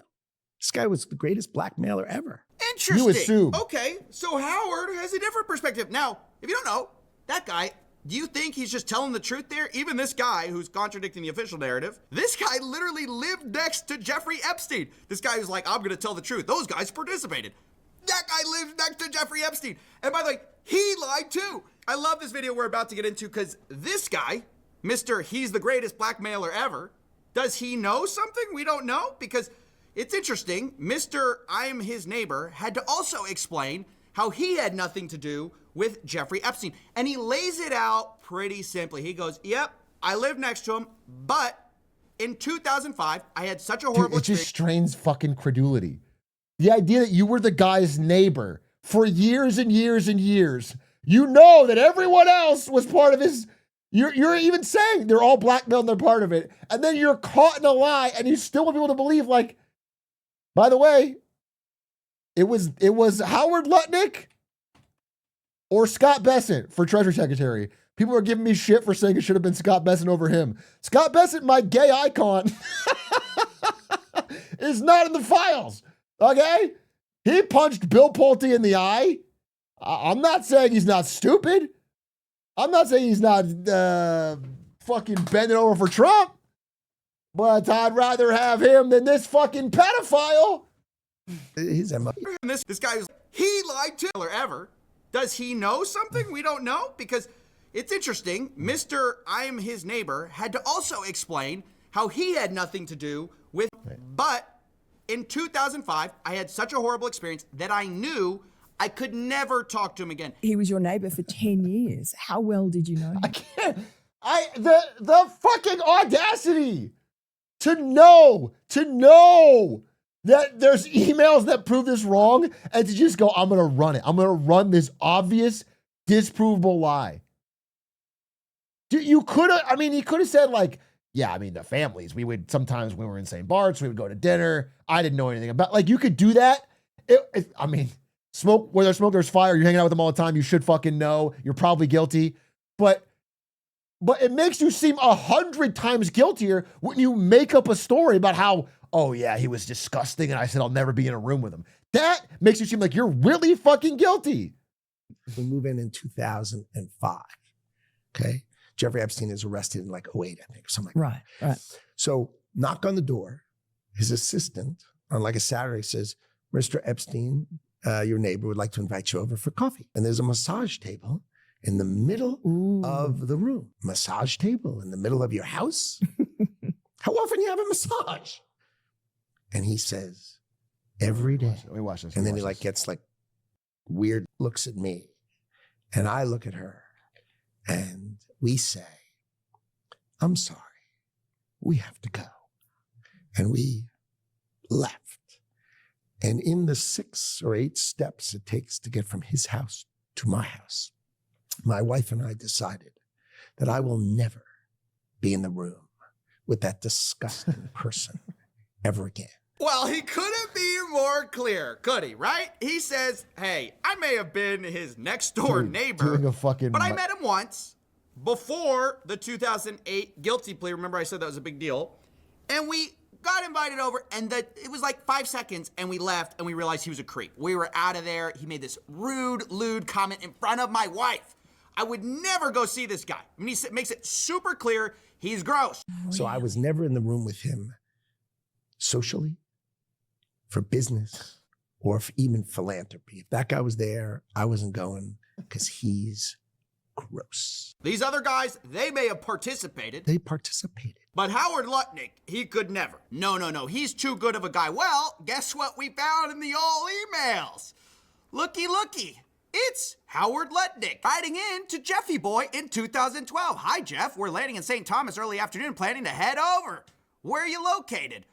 This guy was the greatest blackmailer ever. Interesting. You assume. Okay, so Howard has a different perspective. Now, if you don't know, that guy, do you think he's just telling the truth there? Even this guy who's contradicting the official narrative, this guy literally lived next to Jeffrey Epstein. This guy who's like, I'm going to tell the truth. Those guys participated. That guy lived next to Jeffrey Epstein. And by the way, he lied too. I love this video we're about to get into because this guy, Mr. He's the greatest blackmailer ever, does he know something we don't know? Because it's interesting. Mr. I'm his neighbor had to also explain how he had nothing to do with Jeffrey Epstein. And he lays it out pretty simply. He goes, yep, I lived next to him, but in 2005, I had such a Dude, horrible it just experience. strains fucking credulity. The idea that you were the guy's neighbor for years and years and years. You know that everyone else was part of his. You're even saying they're all blackmailed and they're part of it. And then you're caught in a lie and you still want people to believe, like, by the way, it was Howard Lutnick or Scott Bessent for Treasury Secretary. People are giving me shit for saying it should have been Scott Bessent over him. Scott Bessent, my gay icon, is not in the files. Okay? He punched Bill Pulte in the eye. I'm not saying he's not stupid. I'm not saying he's not fucking bending over for Trump. But I'd rather have him than this fucking pedophile. His MO. And this guy was, he lied to ever. Does he know something we don't know? Because it's interesting. Mr. I'm his neighbor had to also explain how he had nothing to do with, but in 2005, I had such a horrible experience that I knew I could never talk to him again. He was your neighbor for 10 years. How well did you know him? I can't. The fucking audacity to know that there's emails that prove this wrong and to just go, I'm going to run it. I'm going to run this obvious, disprovable lie. Dude, you could have, I mean, he could have said like, yeah, I mean, the families, we would sometimes when we were in St. Bart's, we would go to dinner. I didn't know anything about, like, you could do that. I mean, smoke, where there's smoke, there's fire. You're hanging out with them all the time. You should fucking know. You're probably guilty. But it makes you seem 100 times guiltier when you make up a story about how, oh yeah, he was disgusting and I said I'll never be in a room with him. That makes you seem like you're really fucking guilty. We move in 2005. Okay. Jeffrey Epstein is arrested in like 08, I think, or something like that. Right. So knock on the door. His assistant on like a Saturday says, Mr. Epstein, your neighbor would like to invite you over for coffee. And there's a massage table in the middle Ooh. of the room. Massage table in the middle of your house? How often do you have a massage? And he says, every day. Let me watch this. And then he like gets like weird looks at me. And I look at her and we say, I'm sorry, we have to go. And we left. And in the 6 or 8 steps it takes to get from his house to my house, my wife and I decided that I will never be in the room with that disgusting person ever again. Well, he couldn't be more clear, could he, right? He says, hey, I may have been his next door neighbor, doing a fucking but I met him once before the 2008 guilty plea. Remember I said that was a big deal? And we got invited over, and it was like 5 seconds, and we left, and we realized he was a creep. We were out of there. He made this rude, lewd comment in front of my wife. I would never go see this guy. I mean, he makes it super clear he's gross. So I was never in the room with him socially, for business, or for even philanthropy. If that guy was there, I wasn't going because he's gross. These other guys, they may have participated, They participated. but Howard Lutnick, he could never. No, he's too good of a guy. Well, guess what we found in the old emails? Looky. It's Howard Lutnick writing in to Jeffy Boy in 2012. Hi, Jeff. We're landing in St. Thomas early afternoon, planning to head over. Where are you located?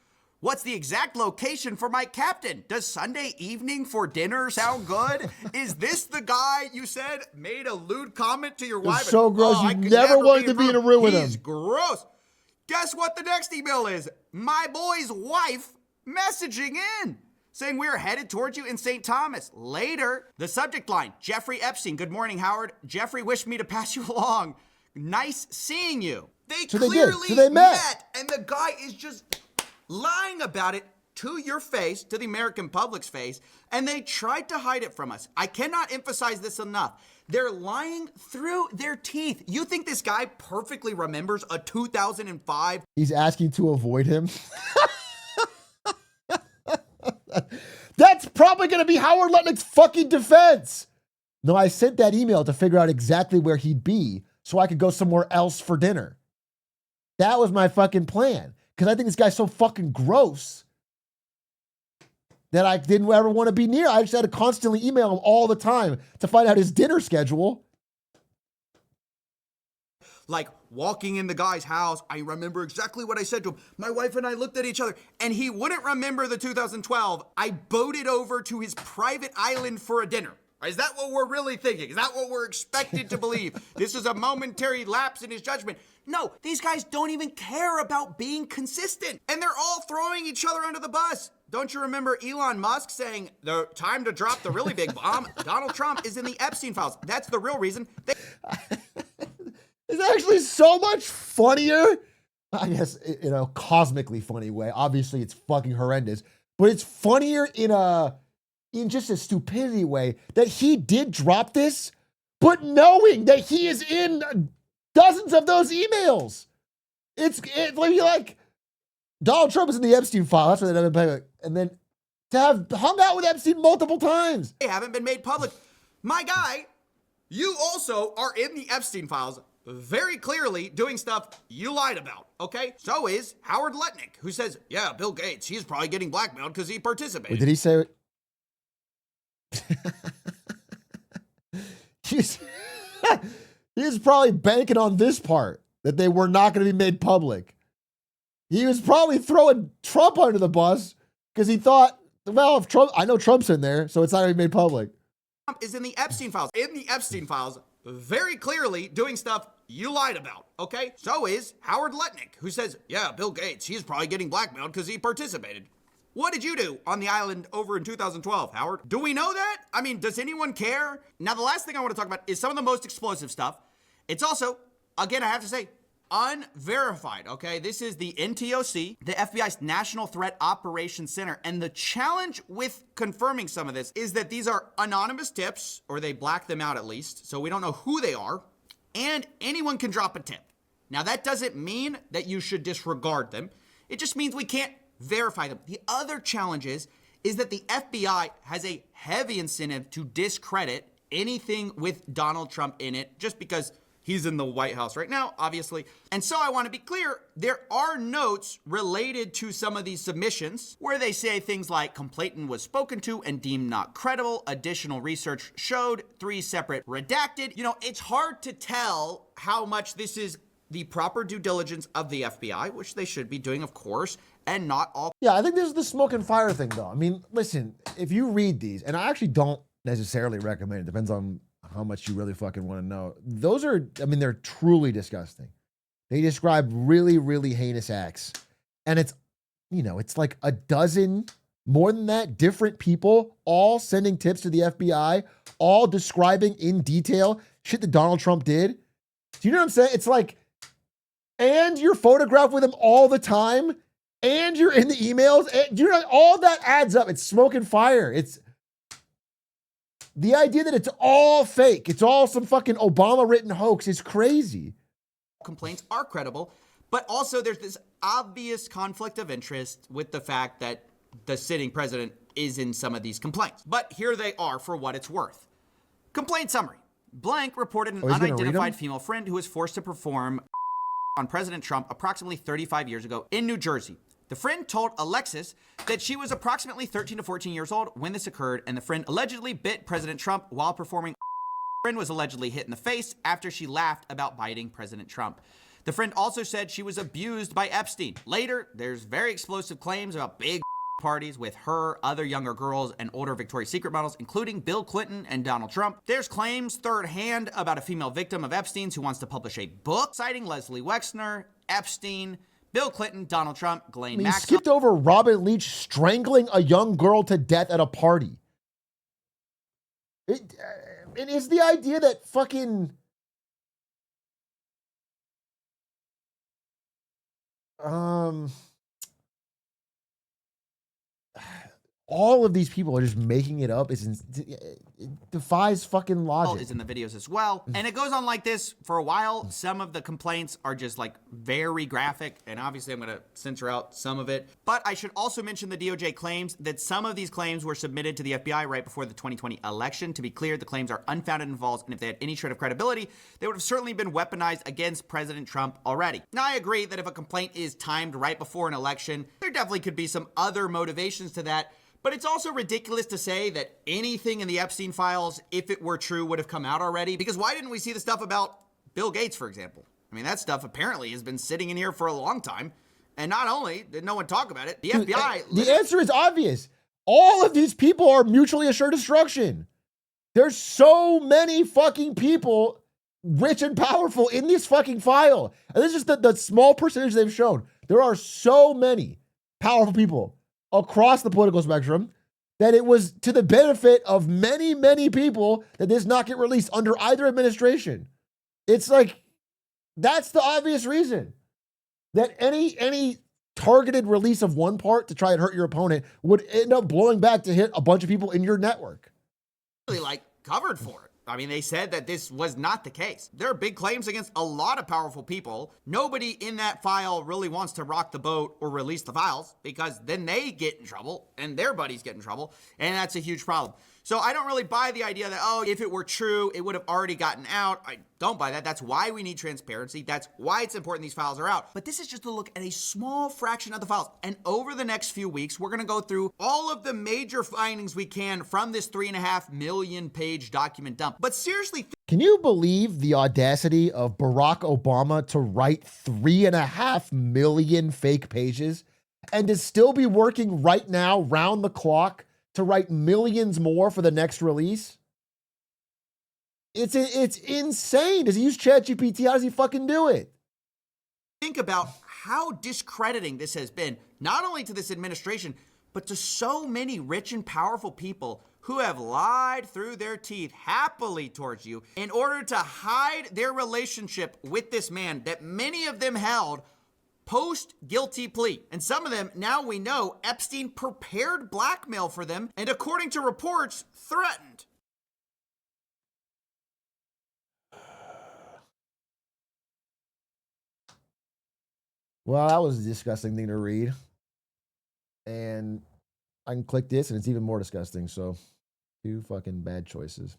What's the exact location for my captain? Does Sunday evening for dinner sound good? Is this the guy you said made a lewd comment to your wife? so gross. I You could never wanted to be in a room with He's him. gross. Guess what the next email is? My boy's wife messaging in, saying we're headed towards you in St. Thomas. Later, the subject line, Jeffrey Epstein. Good morning, Howard. Jeffrey wished me to pass you along. Nice seeing you. They So they did. clearly So they met. and the guy is just lying about it to your face, to the American public's face, and they tried to hide it from us. I cannot emphasize this enough. They're lying through their teeth. You think this guy perfectly remembers a 2005? He's asking to avoid him. That's probably going to be Howard Lutnick's fucking defense. No, I sent that email to figure out exactly where he'd be so I could go somewhere else for dinner. That was my fucking plan. Because I think this guy's so fucking gross that I didn't ever want to be near. I just had to constantly email him all the time to find out his dinner schedule. Like walking in the guy's house, I remember exactly what I said to him. My wife and I looked at each other, and he wouldn't remember the 2012. I boated over to his private island for a dinner. Is that what we're really thinking? Is that what we're expected to believe? This is a momentary lapse in his judgment. No, these guys don't even care about being consistent, and they're all throwing each other under the bus. Don't you remember Elon Musk saying, the time to drop the really big bomb? Donald Trump is in the Epstein files. That's the real reason. It's actually so much funnier. I guess, in a cosmically funny way. Obviously, it's fucking horrendous. But it's funnier in just a stupidity way that he did drop this, but knowing that he is in dozens of those emails. It's like Donald Trump is in the Epstein file. That's what they've been. And then to have hung out with Epstein multiple times. They haven't been made public. My guy, you also are in the Epstein files, very clearly doing stuff you lied about, okay? So is Howard Lutnick, who says, yeah, Bill Gates, he's probably getting blackmailed because he participated. Wait, did he say it? He's probably banking on this part, that they were not going to be made public. He was probably throwing Trump under the bus because he thought, well, if Trump, I know Trump's in there, so it's not going to be made public. Trump is in the Epstein files. In the Epstein files, very clearly doing stuff you lied about, okay? So is Howard Lutnick, who says, yeah, Bill Gates, he's probably getting blackmailed because he participated. What did you do on the island over in 2012, Howard? Do we know that? I mean, does anyone care? Now, the last thing I want to talk about is some of the most explosive stuff. It's also, again, I have to say, unverified, okay? This is the NTOC, the FBI's National Threat Operations Center. And the challenge with confirming some of this is that these are anonymous tips, or they black them out at least, so we don't know who they are, and anyone can drop a tip. Now, that doesn't mean that you should disregard them. It just means we can't verify them. The other challenge is that the FBI has a heavy incentive to discredit anything with Donald Trump in it, just because he's in the White House right now, obviously. And so I want to be clear, there are notes related to some of these submissions where they say things like complainant was spoken to and deemed not credible. Additional research showed 3 separate redacted. You know, it's hard to tell how much this is the proper due diligence of the FBI, which they should be doing, of course, and not all. Yeah, I think this is the smoke and fire thing, though. I mean, listen, if you read these, and I actually don't necessarily recommend it, depends on how much you really fucking want to know. Those are, I mean, they're truly disgusting. They describe really, really heinous acts. And it's, you know, it's like a dozen, more than that, different people all sending tips to the FBI, all describing in detail shit that Donald Trump did. Do you know what I'm saying? It's like, and you're photographed with him all the time, and you're in the emails, and you know, all that adds up. It's smoke and fire. It's the idea that it's all fake. It's all some fucking Obama written hoax is crazy. Complaints are credible, but also there's this obvious conflict of interest with the fact that the sitting president is in some of these complaints. But here they are for what it's worth. Complaint summary. Blank reported an unidentified female friend who was forced to perform on President Trump approximately 35 years ago in New Jersey. The friend told Alexis that she was approximately 13 to 14 years old when this occurred, and the friend allegedly bit President Trump while performing friend was allegedly hit in the face after she laughed about biting President Trump. The friend also said she was abused by Epstein. Later, there's very explosive claims about big parties with her, other younger girls, and older Victoria's Secret models, including Bill Clinton and Donald Trump. There's claims third hand about a female victim of Epstein's who wants to publish a book citing Leslie Wexner, Epstein, Bill Clinton, Donald Trump, Ghislaine He Maxwell. skipped over Robert Leach strangling a young girl to death at a party. It is the idea that fucking all of these people are just making it up. It defies fucking logic. Is in the videos as well. And it goes on like this for a while. Some of the complaints are just like very graphic, and obviously I'm gonna censor out some of it. But I should also mention the DOJ claims that some of these claims were submitted to the FBI right before the 2020 election. To be clear, the claims are unfounded and false, and if they had any shred of credibility, they would have certainly been weaponized against President Trump already. Now, I agree that if a complaint is timed right before an election, there definitely could be some other motivations to that. But it's also ridiculous to say that anything in the Epstein files, if it were true, would have come out already. Because why didn't we see the stuff about Bill Gates, for example? I mean, that stuff apparently has been sitting in here for a long time. And not only did no one talk about it, the FBI... The answer is obvious. All of these people are mutually assured destruction. There's so many fucking people, rich and powerful, in this fucking file. And this is just the small percentage they've shown. There are so many powerful people across the political spectrum that it was to the benefit of many, many people that this not get released under either administration. It's like, that's the obvious reason that any targeted release of one part to try and hurt your opponent would end up blowing back to hit a bunch of people in your network. Really, covered for it. I mean, they said that this was not the case. There are big claims against a lot of powerful people. Nobody in that file really wants to rock the boat or release the files because then they get in trouble and their buddies get in trouble, and that's a huge problem. So I don't really buy the idea that, oh, if it were true, it would have already gotten out. I don't buy that. That's why we need transparency. That's why it's important these files are out. But this is just a look at a small fraction of the files. And over the next few weeks, we're going to go through all of the major findings we can from this 3.5 million page document dump. But seriously, can you believe the audacity of Barack Obama to write 3.5 million fake pages and to still be working right now, round the clock, to write millions more for the next release? It's insane. Does he use ChatGPT? How does he fucking do it? think about how discrediting this has been, not only to this administration, but to so many rich and powerful people who have lied through their teeth happily towards you in order to hide their relationship with this man that many of them held post-guilty plea. And some of them, now we know, Epstein prepared blackmail for them and, according to reports, threatened. Well, that was a disgusting thing to read. And I can click this and it's even more disgusting. So, two fucking bad choices.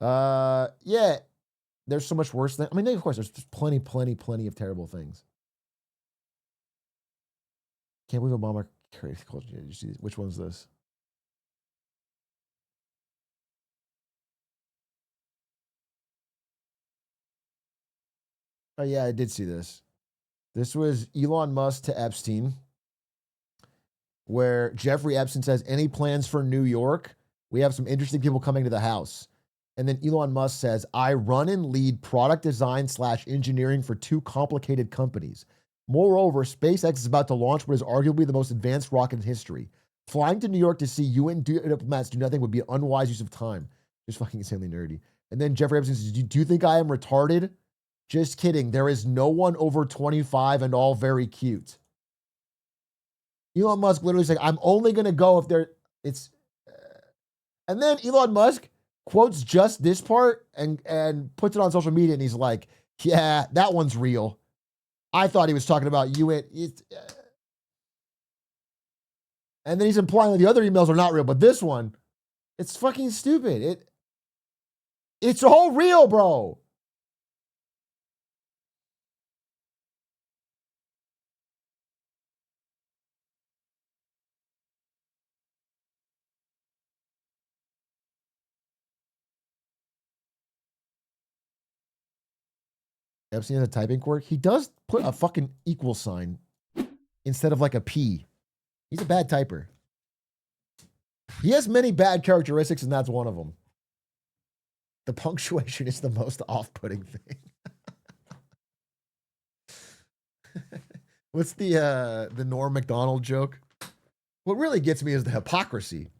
Yeah, there's so much worse than, I mean, of course, there's just plenty of terrible things. Can't believe Obama created culture. Did you see this? Which one's this? Oh, yeah, I did see this. This was Elon Musk to Epstein, where Jeffrey Epstein says, any plans for New York? We have some interesting people coming to the house. And then Elon Musk says, I run and lead product design / engineering for 2 complicated companies. Moreover, SpaceX is about to launch what is arguably the most advanced rocket in history. Flying to New York to see UN diplomats do nothing would be an unwise use of time. Just fucking insanely nerdy. And then Jeffrey Epstein says, do you think I am retarded? Just kidding. There is no one over 25 and all very cute. Elon Musk literally saying, I'm only going to go if it's... And then Elon Musk quotes just this part and puts it on social media and he's like, yeah, that one's real. I thought he was talking about you. And then he's implying that the other emails are not real, but this one, it's fucking stupid. It's all real, bro. Epstein has a typing quirk. He does put a fucking equal sign instead of like a P. He's a bad typer. He has many bad characteristics, and that's one of them. The punctuation is the most off-putting thing. What's the Norm Macdonald joke? What really gets me is the hypocrisy.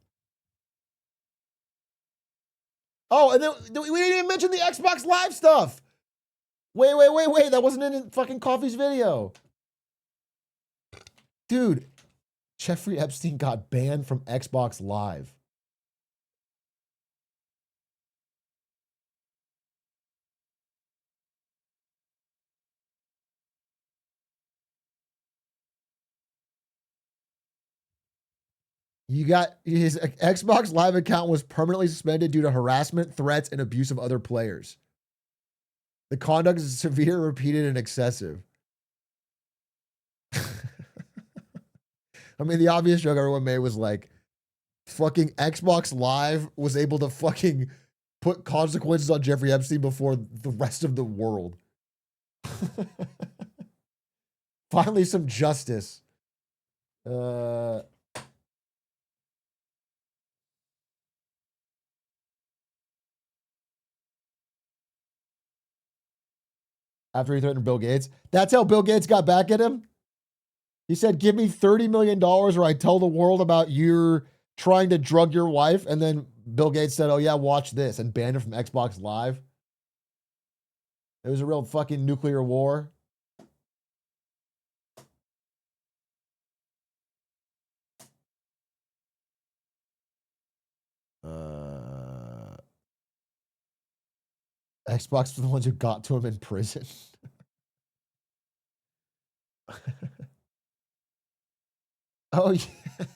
Oh, and then we didn't even mention the Xbox Live stuff. Wait. That wasn't in fucking Coffee's video. Dude, Jeffrey Epstein got banned from Xbox Live. You got his Xbox Live account was permanently suspended due to harassment, threats, and abuse of other players. The conduct is severe, repeated, and excessive. I mean, the obvious joke everyone made was like, fucking Xbox Live was able to fucking put consequences on Jeffrey Epstein before the rest of the world. Finally, some justice. After he threatened Bill Gates. That's how Bill Gates got back at him? He said, give me $30 million or I tell the world about you trying to drug your wife. And then Bill Gates said, oh yeah, watch this, and banned him from Xbox Live. It was a real fucking nuclear war. Xbox were the ones who got to him in prison. Oh, yeah.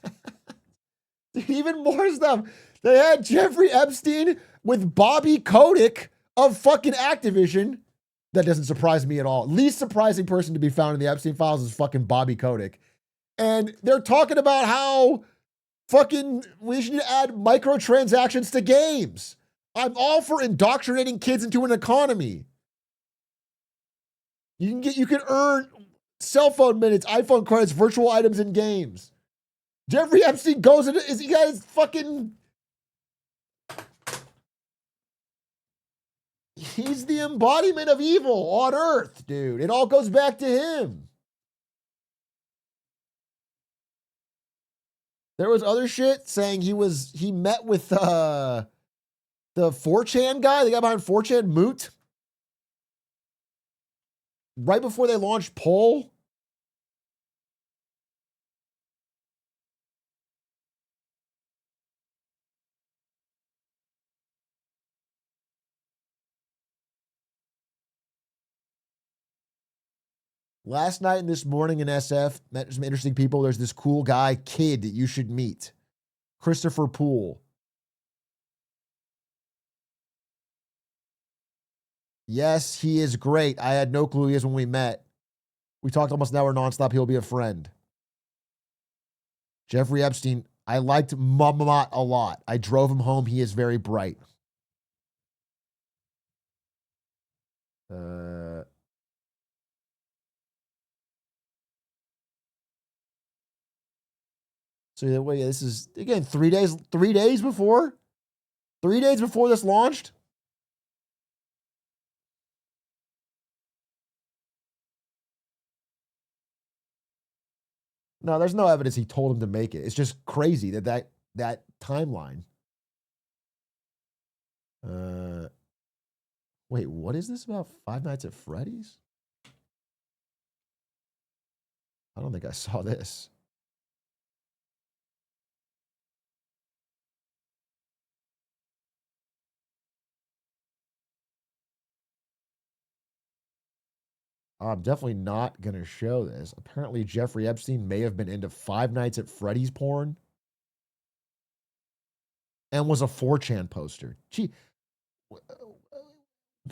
Dude, even more stuff. They had Jeffrey Epstein with Bobby Kotick of fucking Activision. That doesn't surprise me at all. Least surprising person to be found in the Epstein files is fucking Bobby Kotick. And they're talking about how fucking we should add microtransactions to games. I'm all for indoctrinating kids into an economy. You can earn cell phone minutes, iPhone credits, virtual items in games. Jeffrey Epstein goes into, he got his fucking, he's the embodiment of evil on earth, dude. It all goes back to him. There was other shit saying he met with the 4chan guy, the guy behind 4chan, Moot, right before they launched Poll. Last night and this morning in SF, met some interesting people. There's this cool guy, Kid, that you should meet. Christopher Poole. Yes, he is great. I had no clue he is when we met. We talked almost an hour nonstop. He'll be a friend. Jeffrey Epstein, I liked Mamat a lot. I drove him home. He is very bright. So yeah, wait, this is again 3 days before? 3 days before this launched? No, there's no evidence he told him to make it. It's just crazy that timeline. Wait, what is this about Five Nights at Freddy's? I don't think I saw this. I'm definitely not going to show this. Apparently, Jeffrey Epstein may have been into Five Nights at Freddy's porn and was a 4chan poster. Gee,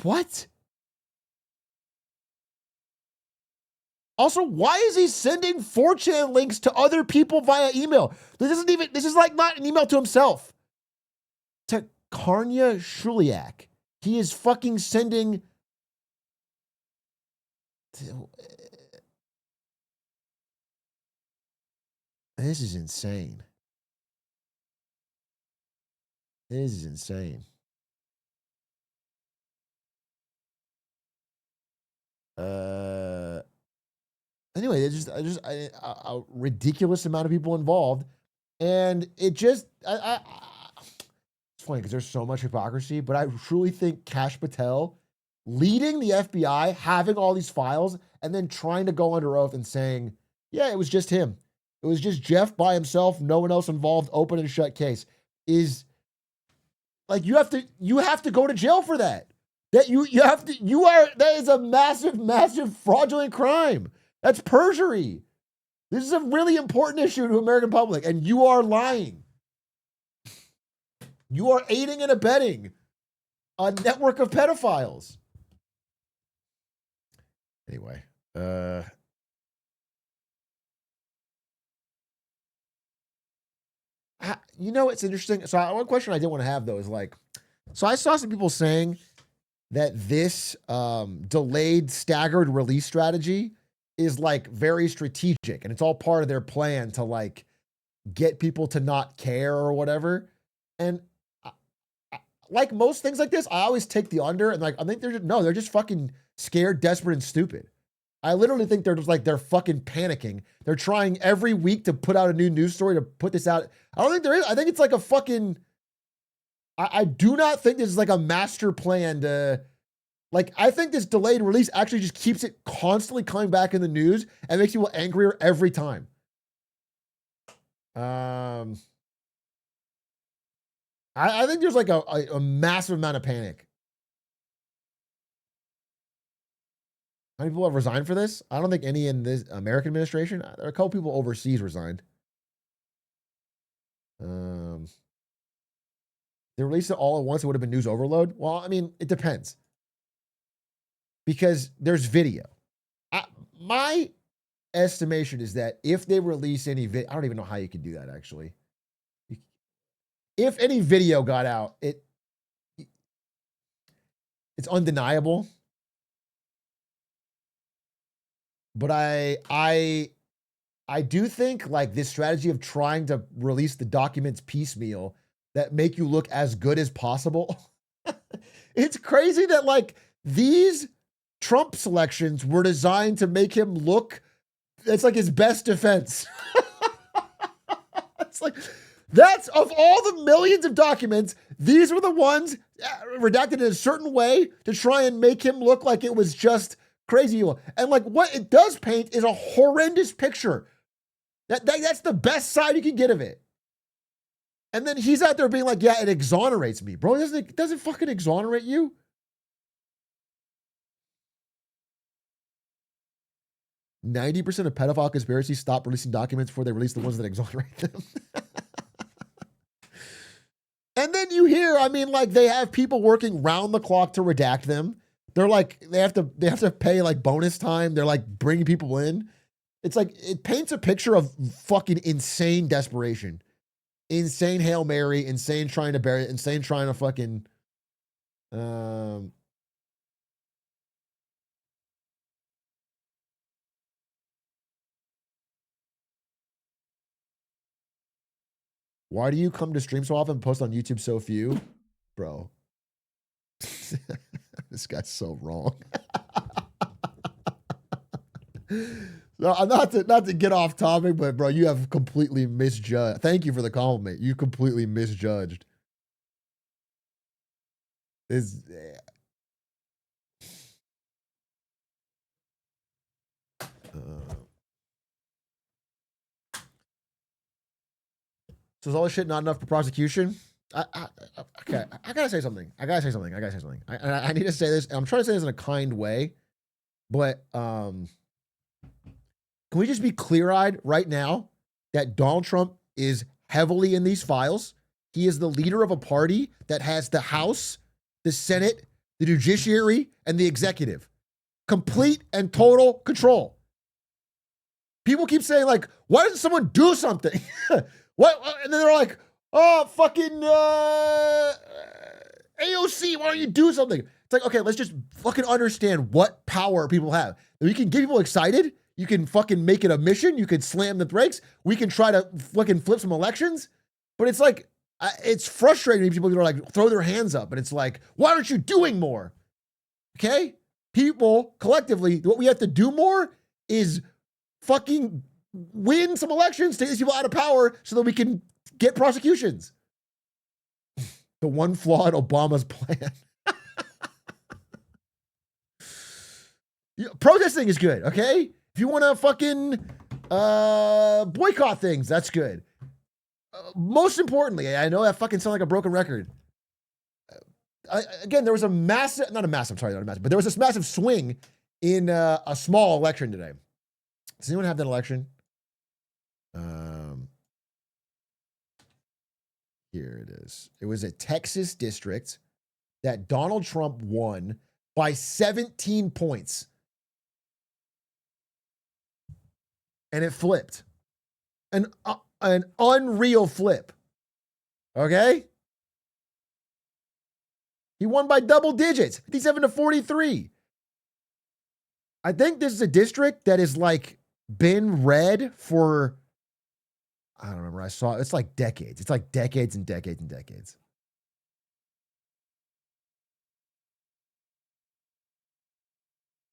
what? Also, why is he sending 4chan links to other people via email? This is like not an email to himself. To Karnya Shuliak. He is fucking sending This is insane. This is insane. Anyway, it's just a ridiculous amount of people involved, and it just it's funny because there's so much hypocrisy. But I truly think Kash Patel leading the FBI, having all these files, and then trying to go under oath and saying, "Yeah, it was just him. It was just Jeff by himself, no one else involved, open and shut case," is like you have to go to jail for that. That that is a massive fraudulent crime. That's perjury. This is a really important issue to the American public, and you are lying. You are aiding and abetting a network of pedophiles. Anyway, you know, it's interesting. So one question I did want to have though is like, so I saw some people saying that this delayed staggered release strategy is like very strategic and it's all part of their plan to like get people to not care or whatever. And like most things like this, I always take the under and like, I think they're just fucking scared, desperate, and stupid. I literally think they're fucking panicking. They're trying every week to put out a new news story to put this out. I don't think there is. I think it's like a fucking, I do not think this is like a master plan to, like, I think this delayed release actually just keeps it constantly coming back in the news and makes people angrier every time. I think there's like a massive amount of panic. How many people have resigned for this? I don't think any in this American administration. There are a couple people overseas resigned. They released it all at once, it would have been news overload. Well, I mean, it depends. Because there's video. My estimation is that if they release any video, I don't even know how you can do that actually. If any video got out, it's undeniable. But I do think like this strategy of trying to release the documents piecemeal that make you look as good as possible. It's crazy that like these Trump selections were designed to make him look, it's like his best defense. It's like, that's of all the millions of documents, these were the ones redacted in a certain way to try and make him look like it was just crazy. And like what it does paint is a horrendous picture. That's the best side you can get of it. And then he's out there being like, yeah, it exonerates me. Bro, it doesn't fucking exonerate you. "90% of pedophile conspiracies stop releasing documents before they release the ones that exonerate them." And then you hear, I mean, like they have people working round the clock to redact them. They're like, they have to pay like bonus time. They're like bringing people in. It's like, it paints a picture of fucking insane desperation, insane Hail Mary, insane trying to bury it, insane trying to fucking, why do you come to stream so often and post on YouTube so few? Bro. This guy's so wrong. No, not to get off topic, but bro, you have completely misjudged. Thank you for the compliment. You completely misjudged. So is all this shit not enough for prosecution? Okay, I gotta say something. I need to say this. I'm trying to say this in a kind way, but can we just be clear-eyed right now that Donald Trump is heavily in these files? He is the leader of a party that has the House, the Senate, the judiciary, and the executive. Complete and total control. People keep saying, like, why doesn't someone do something? What? And then they're like, oh, fucking AOC, why don't you do something? It's like, okay, let's just fucking understand what power people have. We can get people excited. You can fucking make it a mission. You can slam the brakes. We can try to fucking flip some elections. But it's like, it's frustrating when people are like throw their hands up and it's like, why aren't you doing more? Okay? People collectively, what we have to do more is fucking win some elections, take these people out of power so that we can get prosecutions. The one flaw in Obama's plan. Protesting is good, okay? If you want to fucking boycott things, that's good. Most importantly, I know that fucking sounds like a broken record. Again, there was a massive, not a massive, sorry, not a massive, but there was this massive swing in a small election today. Does anyone have that election? Here it is. It was a Texas district that Donald Trump won by 17 points. And it flipped. An unreal flip. Okay? He won by double digits, 57 to 43. I think this is a district that has like been red for, I don't remember. I saw it's like decades. It's like decades and decades and decades.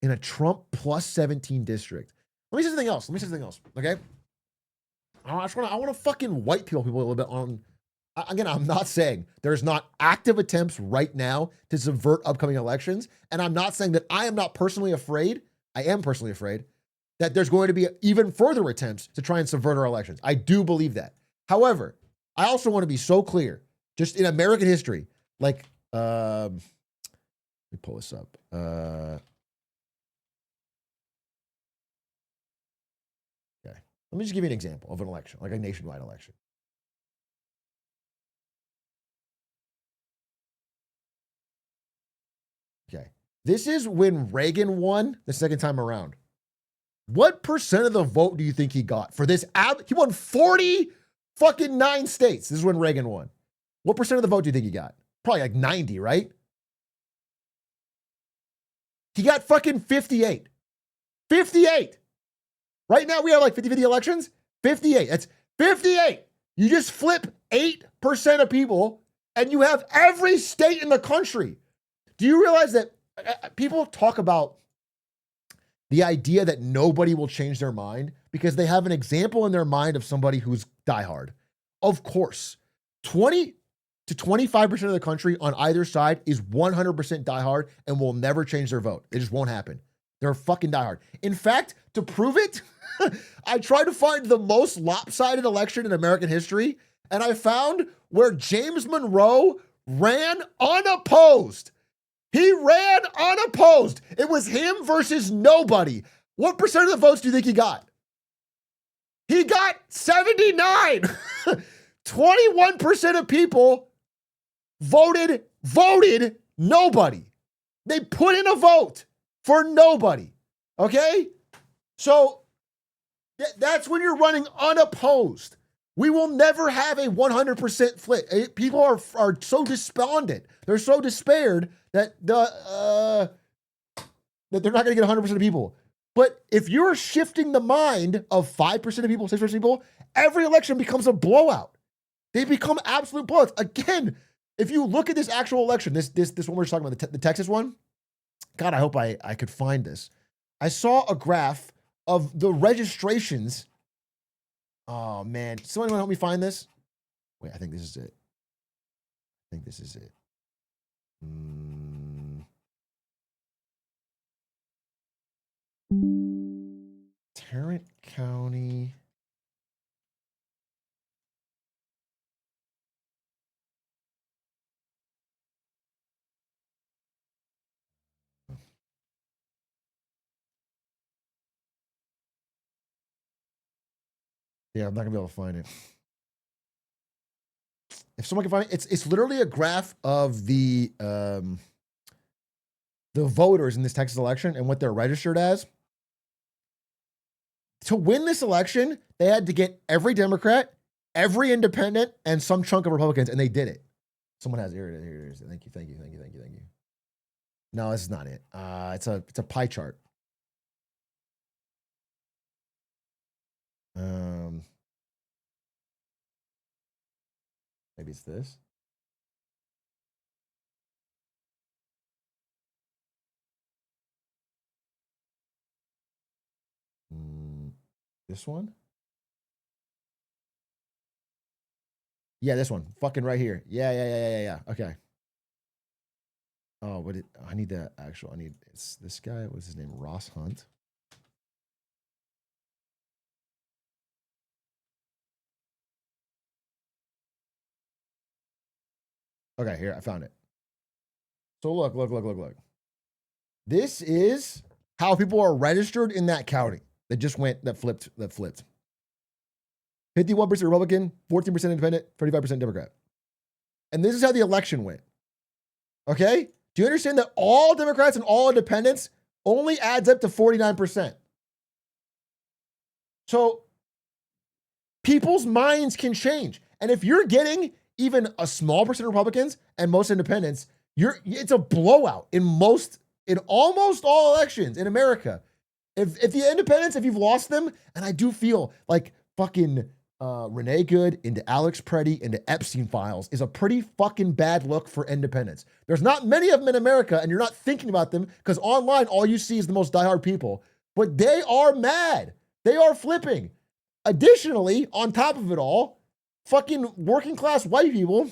In a Trump plus 17 district. Let me say something else. Okay. I want to fucking white people a little bit on. Again, I'm not saying there's not active attempts right now to subvert upcoming elections. And I'm not saying that I am not personally afraid. I am personally afraid that there's going to be even further attempts to try and subvert our elections. I do believe that. However, I also want to be so clear, just in American history, like, let me pull this up. Okay. Let me just give you an example of an election, like a nationwide election. Okay. This is when Reagan won the second time around. What percent of the vote do you think he got for this? He won 40 fucking 9 states. This is when Reagan won. What percent of the vote do you think he got? Probably like 90, right? He got fucking 58. 58. Right now we have like 50-50 elections. 58. That's 58. You just flip 8% of people and you have every state in the country. Do you realize that people talk about the idea that nobody will change their mind because they have an example in their mind of somebody who's diehard? Of course, 20 to 25% of the country on either side is 100% diehard and will never change their vote. It just won't happen. They're fucking diehard. In fact, to prove it, I tried to find the most lopsided election in American history, and I found where James Monroe ran unopposed. He ran unopposed. It was him versus nobody. What percent of the votes do you think he got? He got 79. 21% of people voted nobody. They put in a vote for nobody. Okay? So that's when you're running unopposed. We will never have a 100% flip. People are so despondent. They're so despaired that that they're not going to get 100% of people. But if you're shifting the mind of 5% of people, 6% of people, every election becomes a blowout. They become absolute blowouts. Again, if you look at this actual election, this one we're just talking about, the Texas one, God, I hope I could find this. I saw a graph of the registrations. Oh, man. Someone want to help me find this? Wait, I think this is it. Tarrant County. Yeah, I'm not gonna be able to find it. If someone can find it, it's literally a graph of the voters in this Texas election and what they're registered as. To win this election, they had to get every Democrat, every independent, and some chunk of Republicans, and they did it. Someone has it. Here it is. Thank you. No, this is not it. It's a pie chart. Maybe it's this. This one? Yeah, this one. Fucking right here. Yeah. Okay. Oh, I need that actual. It's this guy. What's his name? Ross Hunt. Okay, here, I found it. So look. This is how people are registered in that county that flipped. 51% Republican, 14% Independent, 35% Democrat. And this is how the election went. Okay? Do you understand that all Democrats and all independents only adds up to 49%? So people's minds can change. And if you're getting even a small percent of Republicans and most independents, it's a blowout in almost all elections in America. If the independents, if you've lost them, and I do feel like fucking Renee Good into Alex Preddy into Epstein files is a pretty fucking bad look for independents. There's not many of them in America, and you're not thinking about them because online all you see is the most diehard people. But they are mad. They are flipping. Additionally, on top of it all, fucking working class white people,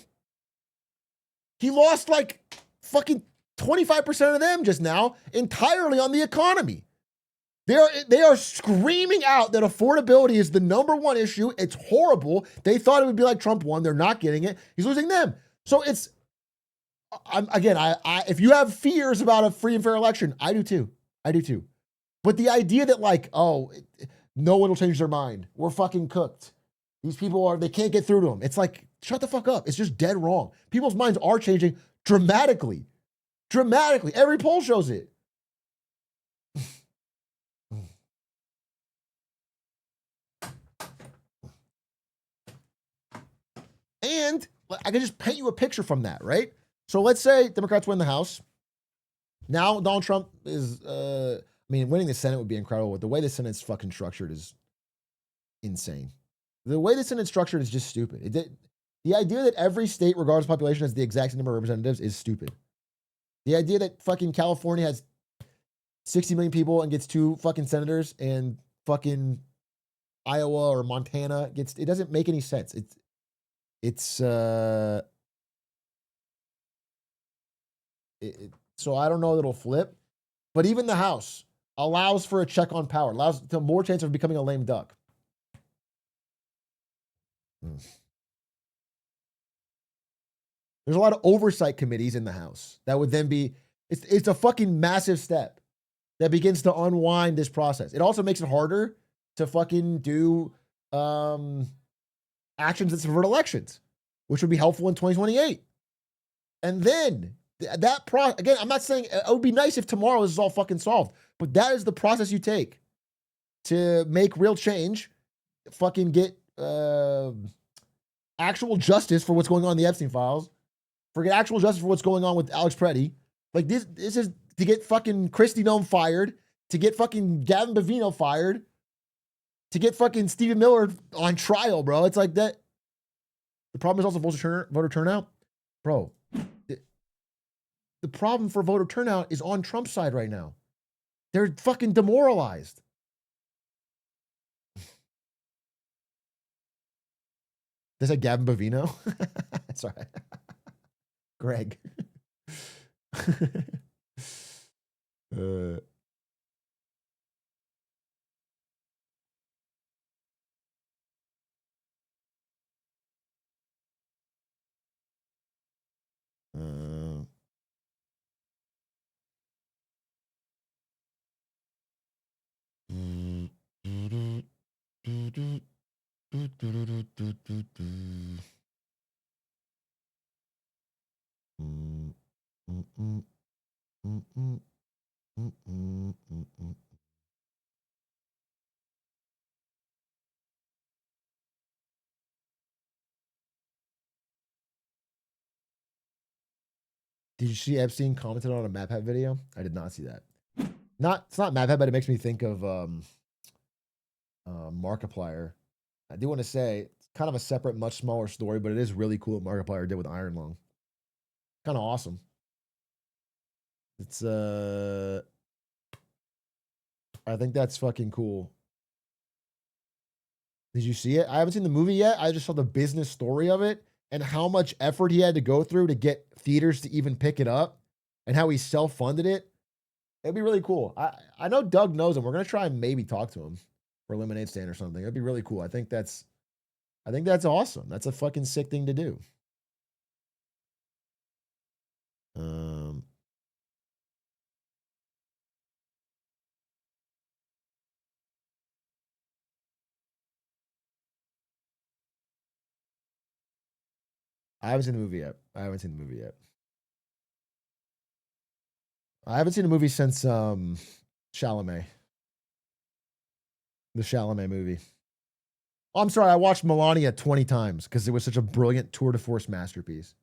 he lost like fucking 25% of them just now entirely on the economy. They are screaming out that affordability is the number one issue. It's horrible. They thought it would be like Trump won. They're not getting it. He's losing them. So if you have fears about a free and fair election, I do too. But the idea that no one will change their mind. We're fucking cooked. These people they can't get through to them. It's like, shut the fuck up. It's just dead wrong. People's minds are changing dramatically. Every poll shows it. And I can just paint you a picture from that, right? So let's say Democrats win the House. Now Donald Trump is, winning the Senate would be incredible. But the way the Senate's fucking structured is insane. The way the Senate's structured is just stupid. The idea that every state, regardless of population, has the exact same number of representatives is stupid. The idea that fucking California has 60 million people and gets 2 fucking senators and fucking Iowa or Montana it doesn't make any sense. So I don't know that it'll flip, but even the House allows for a check on power, allows to more chance of becoming a lame duck. There's a lot of oversight committees in the House that would then be, it's a fucking massive step that begins to unwind this process. It also makes it harder to fucking do actions that subvert elections, which would be helpful in 2028. And then again, I'm not saying it would be nice if tomorrow this is all fucking solved, but that is the process you take to make real change, fucking get actual justice for what's going on in the Epstein files, forget actual justice for what's going on with Alex Preddy. Like this is to get fucking Kristi Noem fired, to get fucking Gavin Bavino fired, to get fucking Stephen Miller on trial, bro. It's like that. The problem is also voter turnout. Bro, the problem for voter turnout is on Trump's side right now. They're fucking demoralized. Is that Gavin Bavino? Sorry. Greg. Did you see Epstein commented on a MatPat video? I did not see that. It's not MatPat, but it makes me think of Markiplier. I do want to say it's kind of a separate, much smaller story, but it is really cool what Markiplier did with Iron Lung. Kind of awesome. It's I think that's fucking cool. Did you see it? I haven't seen the movie yet. I just saw the business story of it and how much effort he had to go through to get theaters to even pick it up and how he self-funded it. It'd be really cool. I know Doug knows him. We're going to try and maybe talk to him for a lemonade stand or something. It'd be really cool. I think that's awesome. That's a fucking sick thing to do. I haven't seen the movie yet. I haven't seen the movie since Chalamet. The Chalamet movie. Oh, I'm sorry. I watched Melania 20 times because it was such a brilliant tour de force masterpiece.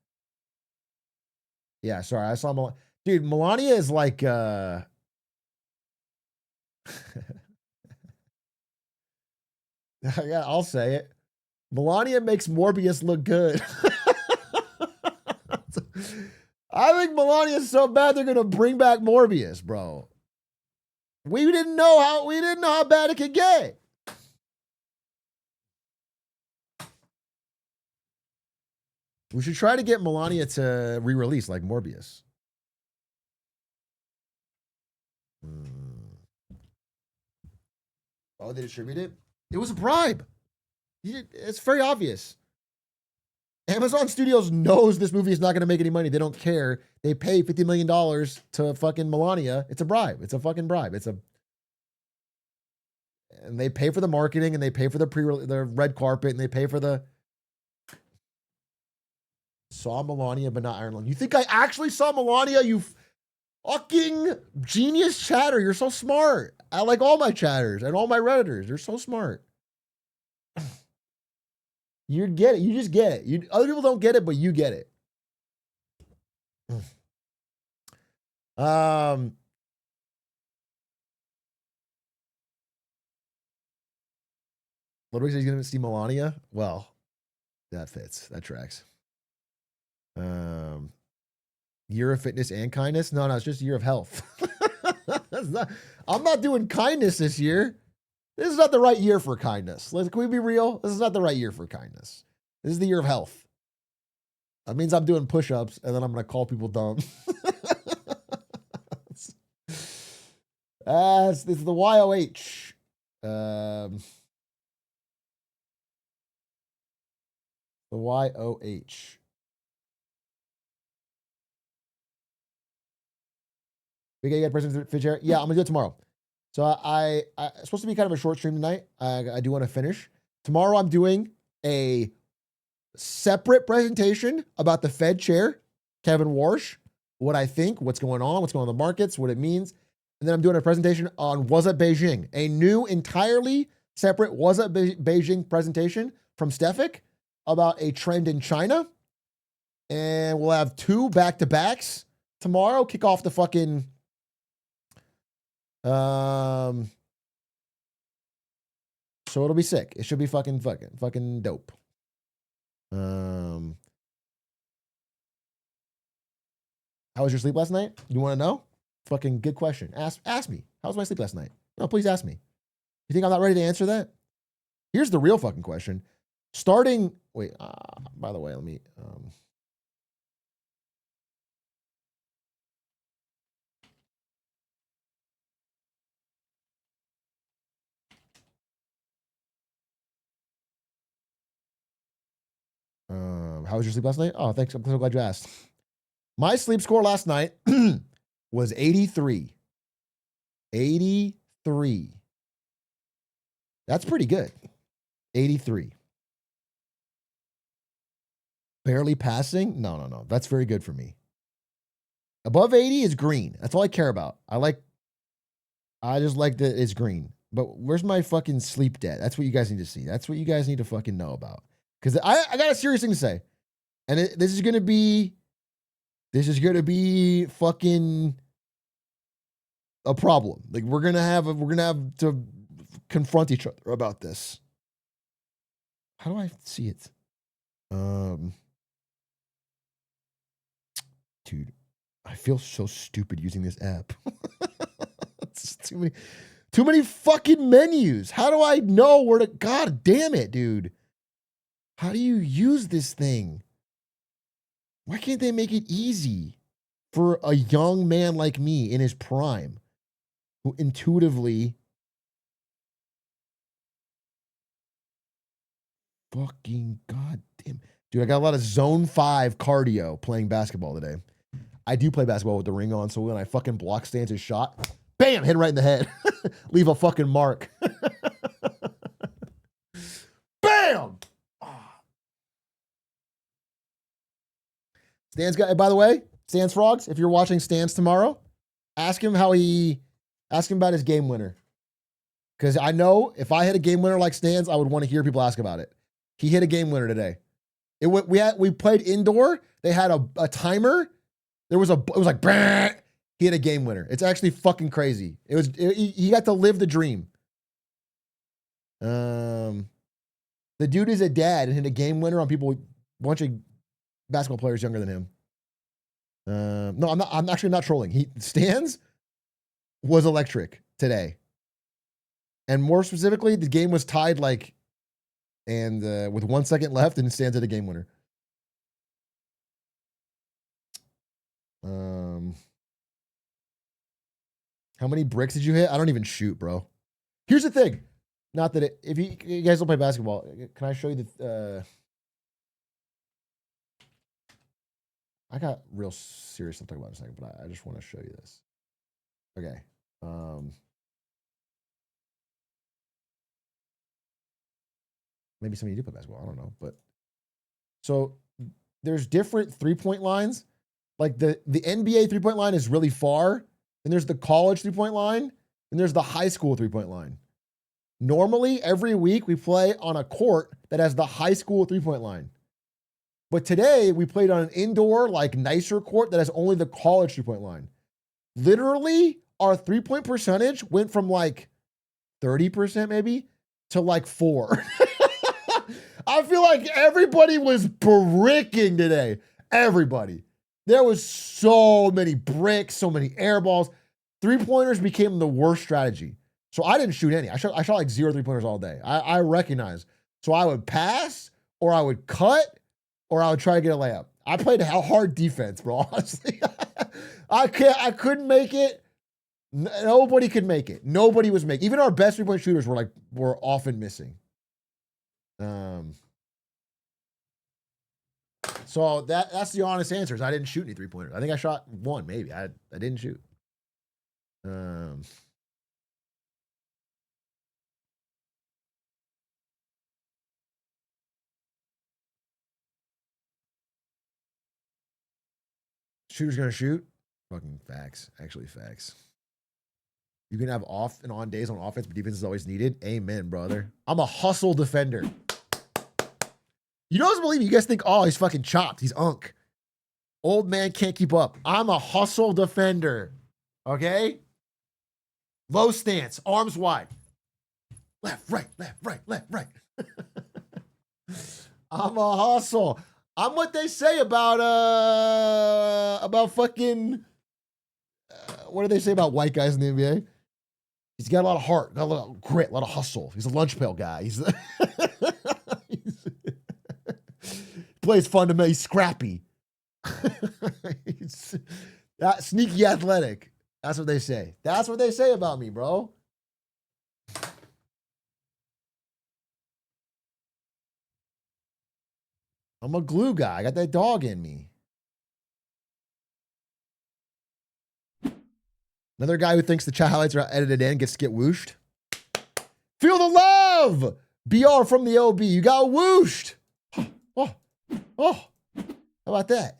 Yeah, sorry. I saw Dude, Melania is like yeah, I'll say it. Melania makes Morbius look good. I think Melania's so bad they're gonna bring back Morbius, bro. We didn't know how bad it could get. We should try to get Melania to re-release like Morbius. Oh, they distributed it? It was a bribe. It's very obvious. Amazon Studios knows this movie is not going to make any money. They don't care. They pay $50 million to fucking Melania. It's a bribe. It's a fucking bribe. And they pay for the marketing, and they pay for the red carpet, and they pay for the saw Melania, but not Iron Lung. You think I actually saw Melania? You fucking genius chatter. You're so smart. I like all my chatters and all my Redditors. They're so smart. You get it. You just get it. Other people don't get it, but you get it. Ludwig says he's going to see Melania. Well, that fits. That tracks. Year of fitness and kindness? No, it's just year of health. I'm not doing kindness this year. This is not the right year for kindness. Can we be real? This is not the right year for kindness. This is the year of health. That means I'm doing push-ups, and then I'm going to call people dumb. This is the YOH. The YOH. We get President Fitzgerald. Yeah, I'm gonna do it tomorrow. So I it's supposed to be kind of a short stream tonight. I do want to finish. Tomorrow I'm doing a separate presentation about the Fed chair, Kevin Warsh, what I think, what's going on in the markets, what it means. And then I'm doing a presentation on Was Up Beijing, a new entirely separate Was Up Beijing presentation from Stefik about a trend in China. And we'll have 2 back-to-backs tomorrow. Kick off the fucking so it'll be sick. It should be fucking dope. How was your sleep last night? You want to know? Fucking good question. Ask me. How was my sleep last night? No, please ask me. You think I'm not ready to answer that? Here's the real fucking question. By the way, let me how was your sleep last night? Oh, thanks. I'm so glad you asked. My sleep score last night was 83. 83. That's pretty good. 83. Barely passing? No. That's very good for me. Above 80 is green. That's all I care about. I just like that it's green. But where's my fucking sleep debt? That's what you guys need to see. That's what you guys need to fucking know about. Because I got a serious thing to say. And this is going to be This is gonna be fucking a problem. Like we're gonna have to confront each other about this. How do I see it? Dude, I feel so stupid using this app. It's too many fucking menus. How do I know where to? God damn it, dude. How do you use this thing? Why can't they make it easy for a young man like me in his prime who intuitively fucking goddamn. Dude, I got a lot of zone 5 cardio playing basketball today. I do play basketball with the ring on, so when I fucking block Stan's shot, bam, hit him right in the head. Leave a fucking mark. Bam! Stan's got, by the way, Stan's Frogs, if you're watching Stan's tomorrow, ask him about his game winner. Because I know if I hit a game winner like Stan's, I would want to hear people ask about it. He hit a game winner today. We played indoor. They had a timer. It was like, bah! He hit a game winner. It's actually fucking crazy. He got to live the dream. The dude is a dad and hit a game winner on people, bunch of basketball players younger than him. No, I'm actually not trolling. Stan's was electric today. And more specifically, the game was tied with 1 second left, and Stan's at a game winner. How many bricks did you hit? I don't even shoot, bro. Here's the thing. Not that if you guys don't play basketball, can I show you the? I got real serious stuff to talk about in a second, but I just want to show you this. Okay. Maybe some of you do play basketball. I don't know, but so there's different 3-point lines. Like the NBA 3-point line is really far, and there's the college 3-point line, and there's the high school 3-point line. Normally, every week we play on a court that has the high school 3-point line. But today we played on an indoor, nicer court that has only the college 3-point line. Literally, our 3-point percentage went from 30% maybe to 4. I feel like everybody was bricking today. Everybody. There was so many bricks, so many air balls. 3-pointers became the worst strategy. So I didn't shoot any. I shot 0 3-pointers all day. I recognize. So I would pass, or I would cut, or I would try to get a layup. I played hard defense, bro. Honestly, I couldn't make it. Nobody could make it. Nobody was making. Even our best 3-point shooters were often missing. So that's the honest answer. Is I didn't shoot any 3-pointers. I think I shot 1, maybe. I didn't shoot. Shooter's gonna shoot. Fucking facts. Actually, facts. You can have off and on days on offense, but defense is always needed. Amen, brother. I'm a hustle defender. You don't believe me. You guys think, oh, he's fucking chopped. He's unk. Old man can't keep up. I'm a hustle defender. Okay? Low stance, arms wide. Left, right, left, right, left, right. I'm a hustle. I'm what they say about fucking what do they say about white guys in the NBA? He's got a lot of heart, got a lot of grit, a lot of hustle. He's a lunch pail guy. He plays fundamental. He's scrappy. He's sneaky athletic. That's what they say. That's what they say about me, bro. I'm a glue guy. I got that dog in me. Another guy who thinks the chat highlights are edited in gets to get whooshed. Feel the love! BR from the OB. You got whooshed. Oh. How about that?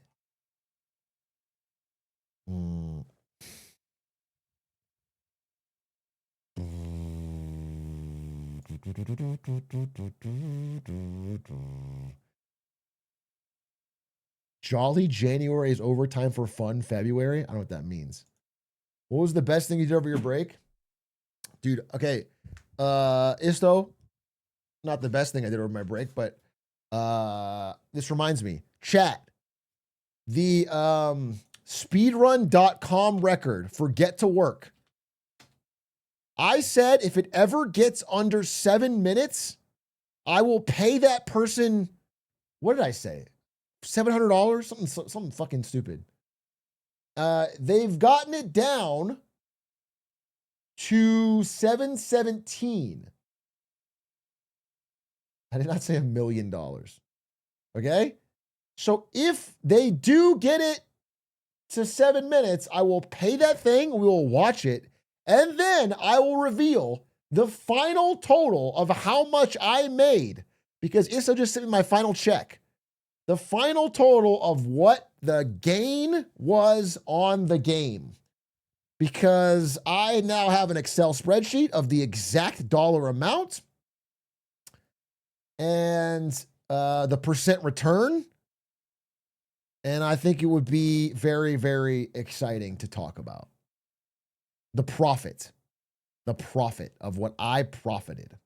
Jolly January is overtime for fun February. I don't know what that means. What was the best thing you did over your break? Dude, okay. Isto, not the best thing I did over my break, but this reminds me. Chat. The speedrun.com record for Get to Work. I said if it ever gets under 7 minutes, I will pay that person, what did I say? $700? Something fucking stupid. They've gotten it down to 717. I did not say $1 million. Okay? So if they do get it to 7 minutes, I will pay that thing, we will watch it, and then I will reveal the final total of how much I made, because Issa just sent me my final check. The final total of what the gain was on the game. Because I now have an Excel spreadsheet of the exact dollar amount and the percent return. And I think it would be very, very exciting to talk about. The profit of what I profited.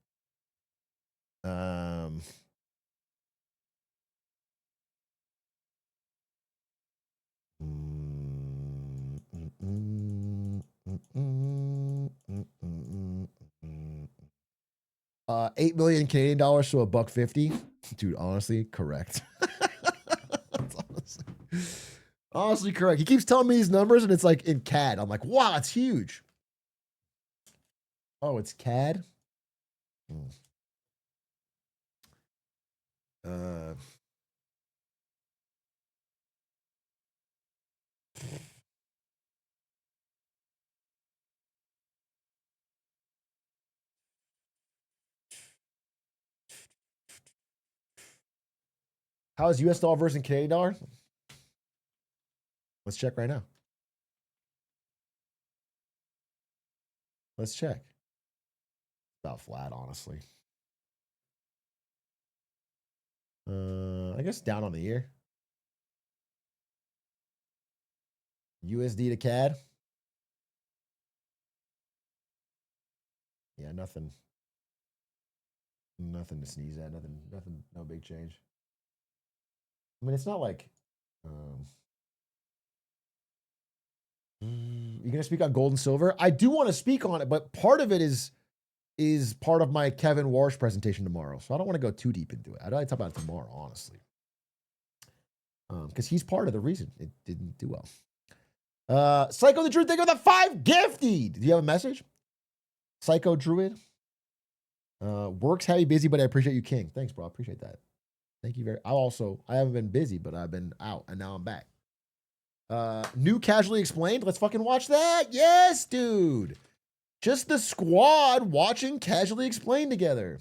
$8 million Canadian dollars, so $1.50. Dude, honestly, correct. honestly correct. He keeps telling me these numbers and it's like in CAD. I'm like, wow, it's huge. Oh, it's CAD? How is US dollar versus Canadian dollar? Let's check right now. Let's check. About flat, honestly. I guess down on the year. USD to CAD. Yeah, nothing. Nothing to sneeze at. Nothing, no big change. I mean, it's not like you're gonna speak on gold and silver. I do want to speak on it, but part of it is part of my Kevin Warsh presentation tomorrow. So I don't want to go too deep into it. I'd like to talk about it tomorrow, honestly. Because he's part of the reason it didn't do well. Psycho the Druid, thank you for the 5 gifted. Do you have a message? Psycho Druid. Work's heavy, busy, but I appreciate you, King. Thanks, bro. I appreciate that. Thank you very. I haven't been busy, but I've been out, and now I'm back. New Casually Explained. Let's fucking watch that. Yes, dude. Just the squad watching Casually Explained together.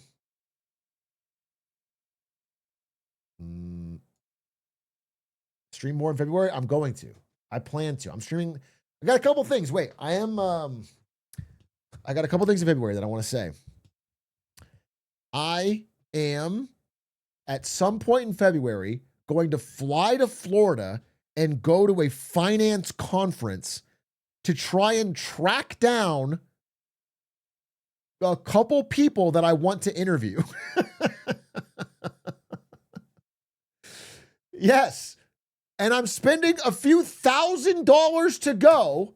Stream more in February. I'm going to. I plan to. I'm streaming. I got a couple things. Wait, I got a couple things in February that I want to say. I am at some point in February going to fly to Florida and go to a finance conference to try and track down a couple people that I want to interview. Yes. And I'm spending a few $1,000s to go.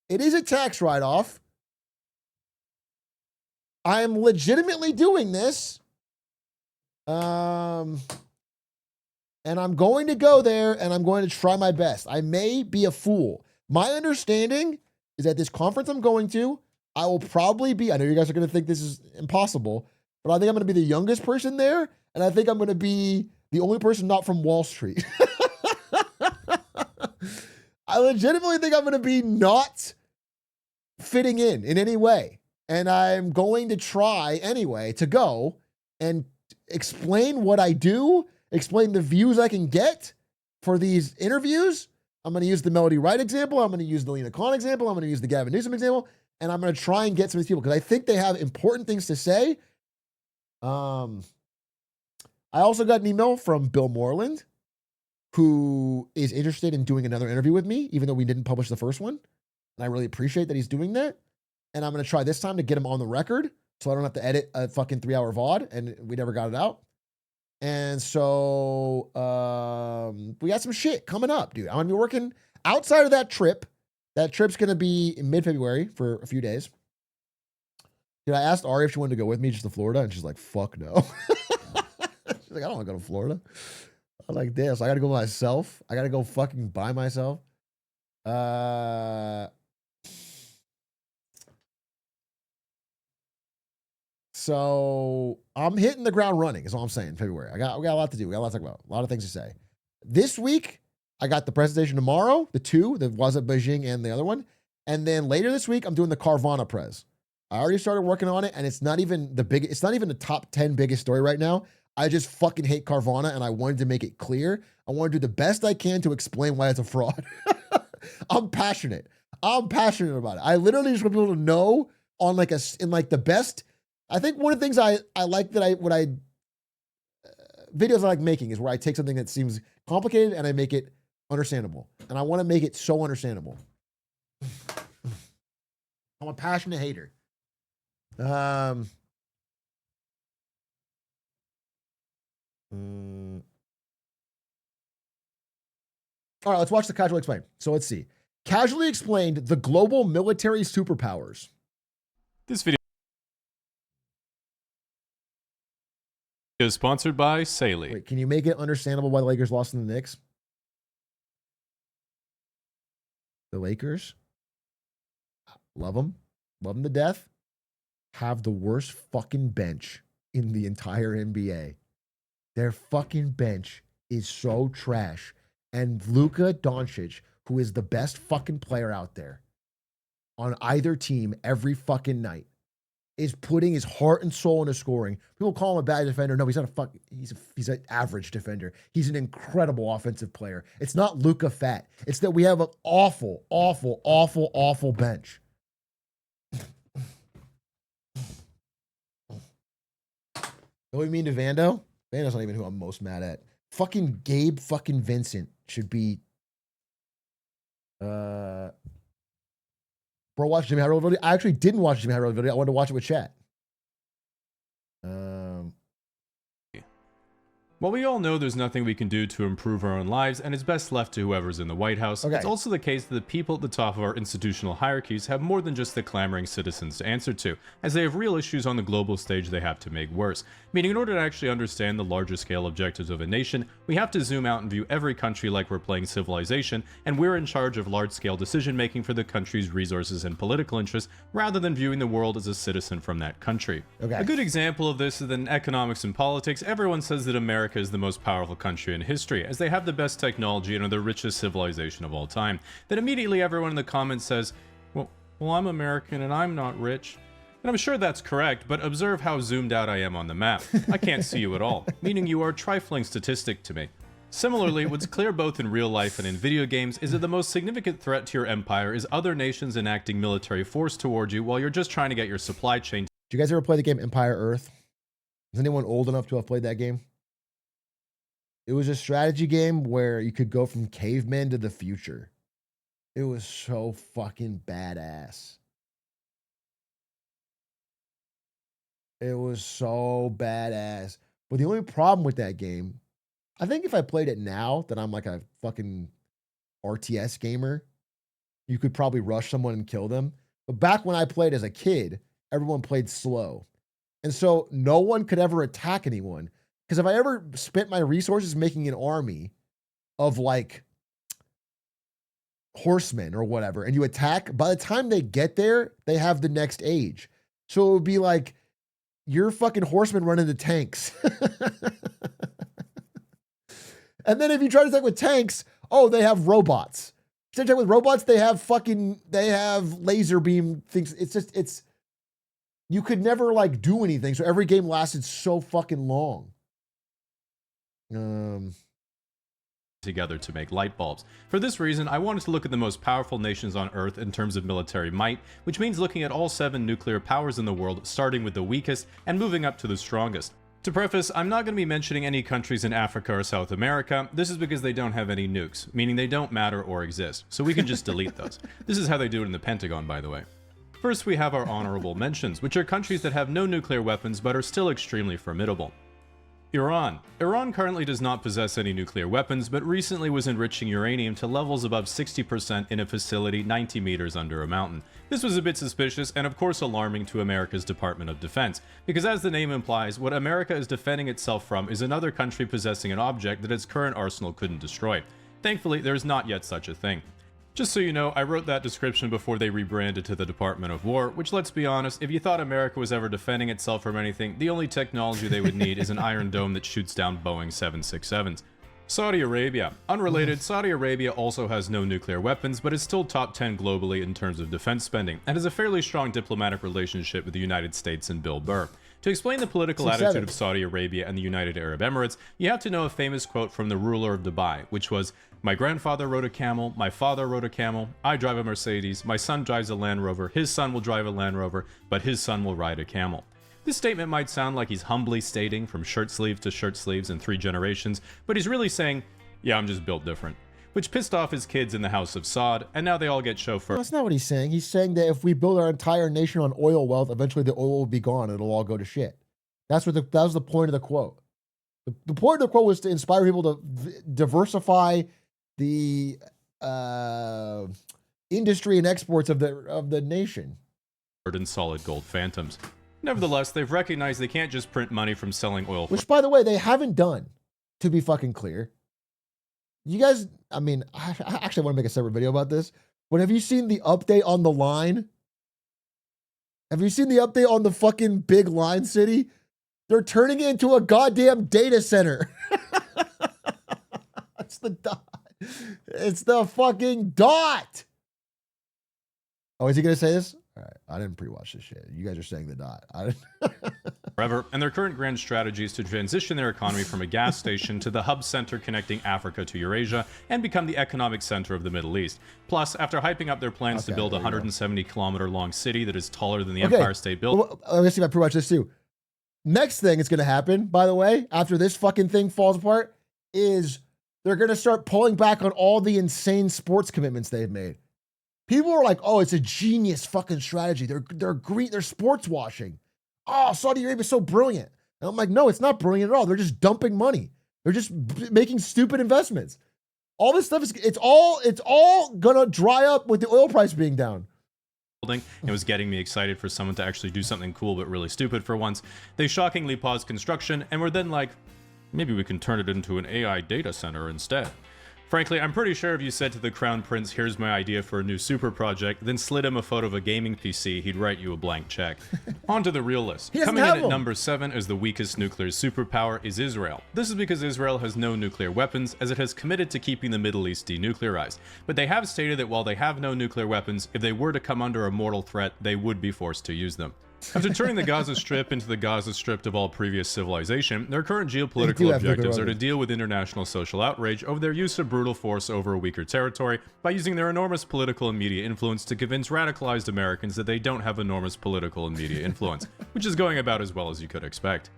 It is a tax write-off. I am legitimately doing this. And I'm going to go there and I'm going to try my best. I may be a fool. My understanding is that this conference I'm going to, I will probably be, I know you guys are going to think this is impossible, but I think I'm going to be the youngest person there. And I think I'm going to be the only person not from Wall Street. I legitimately think I'm going to be not fitting in any way. And I'm going to try anyway to go and explain what I do, explain the views I can get for these interviews. I'm going to use the Melody Wright example. I'm going to use the Lena Khan example. I'm going to use the Gavin Newsom example. And I'm going to try and get some of these people because I think they have important things to say. I also got an email from Bill Moreland, who is interested in doing another interview with me, even though we didn't publish the first one. And I really appreciate that he's doing that. And I'm going to try this time to get him on the record so I don't have to edit a fucking 3-hour VOD, and we never got it out. And so we got some shit coming up, dude. I'm going to be working outside of that trip. That trip's going to be in mid-February for a few days. Dude, I asked Ari if she wanted to go with me just to Florida, and she's like, fuck no. She's like, I don't want to go to Florida. I'm like, damn, so I got to go myself. I got to go fucking by myself. So I'm hitting the ground running is all I'm saying in February. We got a lot to do. We got a lot to talk about. A lot of things to say. This week, I got the presentation tomorrow, the was at Beijing and the other one. And then later this week, I'm doing the Carvana Prez. I already started working on it, and it's not even it's not even the top 10 biggest story right now. I just fucking hate Carvana, and I wanted to make it clear. I want to do the best I can to explain why it's a fraud. I'm passionate about it. I literally just want people to know on the best. I think one of the things I like that videos I like making is where I take something that seems complicated and I make it understandable. And I want to make it so understandable. I'm a passionate hater. All right, let's watch the Casually Explained. So let's see. Casually Explained the global military superpowers. This video is sponsored by Saley. Wait, can you make it understandable why the Lakers lost in the Knicks? The Lakers, love them to death, have the worst fucking bench in the entire NBA. Their fucking bench is so trash. And Luka Doncic, who is the best fucking player out there on either team every fucking night, is putting his heart and soul into scoring. People call him a bad defender. No, he's not he's an average defender. He's an incredible offensive player. It's not Luka fat. It's that we have an awful, awful, awful, awful bench. What do you mean to Vando? Vando's not even who I'm most mad at. Fucking Gabe fucking Vincent should be bro, watch Jimmy Hyrule video. I actually didn't watch Jimmy Hyrule video. I wanted to watch it with chat. While we all know there's nothing we can do to improve our own lives, and it's best left to whoever's in the White House, Okay. It's also the case that the people at the top of our institutional hierarchies have more than just the clamoring citizens to answer to, as they have real issues on the global stage they have to make worse. Meaning, in order to actually understand the larger scale objectives of a nation, we have to zoom out and view every country like we're playing Civilization, and we're in charge of large-scale decision-making for the country's resources and political interests, rather than viewing the world as a citizen from that country. Okay. A good example of this is that in economics and politics, everyone says that America is the most powerful country in history, as they have the best technology and are the richest civilization of all time. Then immediately everyone in the comments says, well, I'm American and I'm not rich. And I'm sure that's correct, but observe how zoomed out I am on the map. I can't see you at all, meaning you are a trifling statistic to me. Similarly, what's clear both in real life and in video games is that the most significant threat to your empire is other nations enacting military force toward you while you're just trying to get your supply chain. Did you guys ever play the game Empire Earth? Is anyone old enough to have played that game? It was a strategy game where you could go from cavemen to the future. It was so fucking badass. It was so badass. But the only problem with that game, I think if I played it now, that I'm like a fucking RTS gamer, you could probably rush someone and kill them. But back when I played as a kid, everyone played slow. And so no one could ever attack anyone. Because if I ever spent my resources making an army of like horsemen or whatever, and you attack, by the time they get there, they have the next age. So it would be like your fucking horsemen run into tanks. And then if you try to attack with tanks, oh, they have robots. If you attack with robots, they have laser beam things. It's you could never like do anything. So every game lasted so fucking long. Together to make light bulbs. For this reason, I wanted to look at the most powerful nations on Earth in terms of military might, which means looking at all 7 nuclear powers in the world, starting with the weakest and moving up to the strongest. To preface, I'm not going to be mentioning any countries in Africa or South America. This is because they don't have any nukes, meaning they don't matter or exist, so we can just delete those. This is how they do it in the Pentagon, by the way. First, we have our honorable mentions, which are countries that have no nuclear weapons but are still extremely formidable. Iran. Iran currently does not possess any nuclear weapons, but recently was enriching uranium to levels above 60% in a facility 90 meters under a mountain. This was a bit suspicious and of course alarming to America's Department of Defense, because as the name implies, what America is defending itself from is another country possessing an object that its current arsenal couldn't destroy. Thankfully, there is not yet such a thing. Just so you know, I wrote that description before they rebranded to the Department of War, which, let's be honest, if you thought America was ever defending itself from anything, the only technology they would need is an Iron Dome that shoots down Boeing 767s. Saudi Arabia. Unrelated, Saudi Arabia also has no nuclear weapons, but is still top 10 globally in terms of defense spending, and has a fairly strong diplomatic relationship with the United States and Bill Burr. To explain the political attitude of Saudi Arabia and the United Arab Emirates, you have to know a famous quote from the ruler of Dubai, which was, "My grandfather rode a camel, my father rode a camel, I drive a Mercedes, my son drives a Land Rover, his son will drive a Land Rover, but his son will ride a camel." This statement might sound like he's humbly stating from shirt sleeves to shirt sleeves in 3 generations, but he's really saying, yeah, I'm just built different. Which pissed off his kids in the House of Saud, and now they all get chauffeured. That's not what he's saying. He's saying that if we build our entire nation on oil wealth, eventually the oil will be gone and it'll all go to shit. That was the point of the quote. The point of the quote was to inspire people to diversify the industry and exports of the nation. In solid gold phantoms. Nevertheless, they've recognized they can't just print money from selling oil. Which, by the way, they haven't done, to be fucking clear. You guys, I mean, I actually want to make a separate video about this, but have you seen the update on the line? Have you seen the update on the fucking big line city? They're turning it into a goddamn data center. It's the dot. It's the fucking dot. Oh, is he going to say this? All right. I didn't pre-watch this shit. You guys are saying the dot. I didn't. Forever, and their current grand strategy is to transition their economy from a gas station to the hub center connecting Africa to Eurasia and become the economic center of the Middle East. Plus, after hyping up their plans to build a 170-kilometer long city that is taller than the Empire State Building. Well, let me see if I pre-watch this too. Next thing that's going to happen, by the way, after this fucking thing falls apart, is they're going to start pulling back on all the insane sports commitments they've made. People are like, "Oh, it's a genius fucking strategy. They're sports washing. Oh, Saudi Arabia is so brilliant." And I'm like, "No, it's not brilliant at all. They're just dumping money. They're just making stupid investments. All this stuff it's all gonna dry up with the oil price being down." It was getting me excited for someone to actually do something cool but really stupid for once. They shockingly paused construction and were then like, maybe we can turn it into an AI data center instead. Frankly, I'm pretty sure if you said to the Crown Prince, "Here's my idea for a new super project," then slid him a photo of a gaming PC, he'd write you a blank check. On to the real list. Coming in at number 7 as the weakest nuclear superpower is Israel. This is because Israel has no nuclear weapons, as it has committed to keeping the Middle East denuclearized. But they have stated that while they have no nuclear weapons, if they were to come under a mortal threat, they would be forced to use them. After turning the Gaza Strip into the Gaza Strip of all previous civilization, their current geopolitical objectives are to deal with international social outrage over their use of brutal force over a weaker territory by using their enormous political and media influence to convince radicalized Americans that they don't have enormous political and media influence, which is going about as well as you could expect.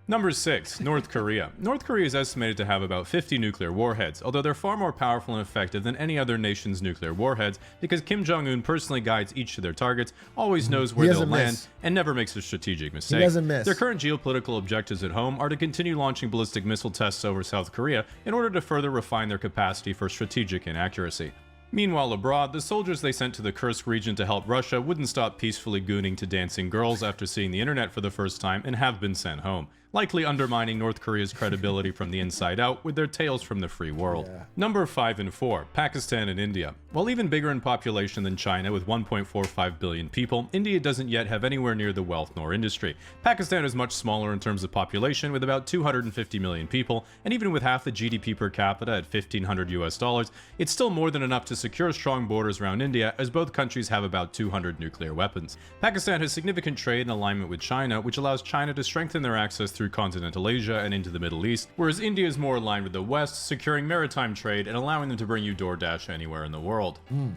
Number 6, North Korea. North Korea is estimated to have about 50 nuclear warheads, although they're far more powerful and effective than any other nation's nuclear warheads because Kim Jong-un personally guides each of their targets, always knows where they'll land, and never makes a strategic mistake. He doesn't miss. Their current geopolitical objectives at home are to continue launching ballistic missile tests over South Korea in order to further refine their capacity for strategic inaccuracy. Meanwhile, abroad, the soldiers they sent to the Kursk region to help Russia wouldn't stop peacefully gooning to dancing girls after seeing the internet for the first time and have been sent home, likely undermining North Korea's credibility from the inside out with their tales from the free world. Number 5 and 4, Pakistan and India. While even bigger in population than China with 1.45 billion people, India doesn't yet have anywhere near the wealth nor industry. Pakistan is much smaller in terms of population with about 250 million people, and even with half the GDP per capita at $1,500, it's still more than enough to secure strong borders around India, as both countries have about 200 nuclear weapons. Pakistan has significant trade and alignment with China, which allows China to strengthen their access through continental Asia and into the Middle East, whereas India is more aligned with the West, securing maritime trade and allowing them to bring you DoorDash anywhere in the world.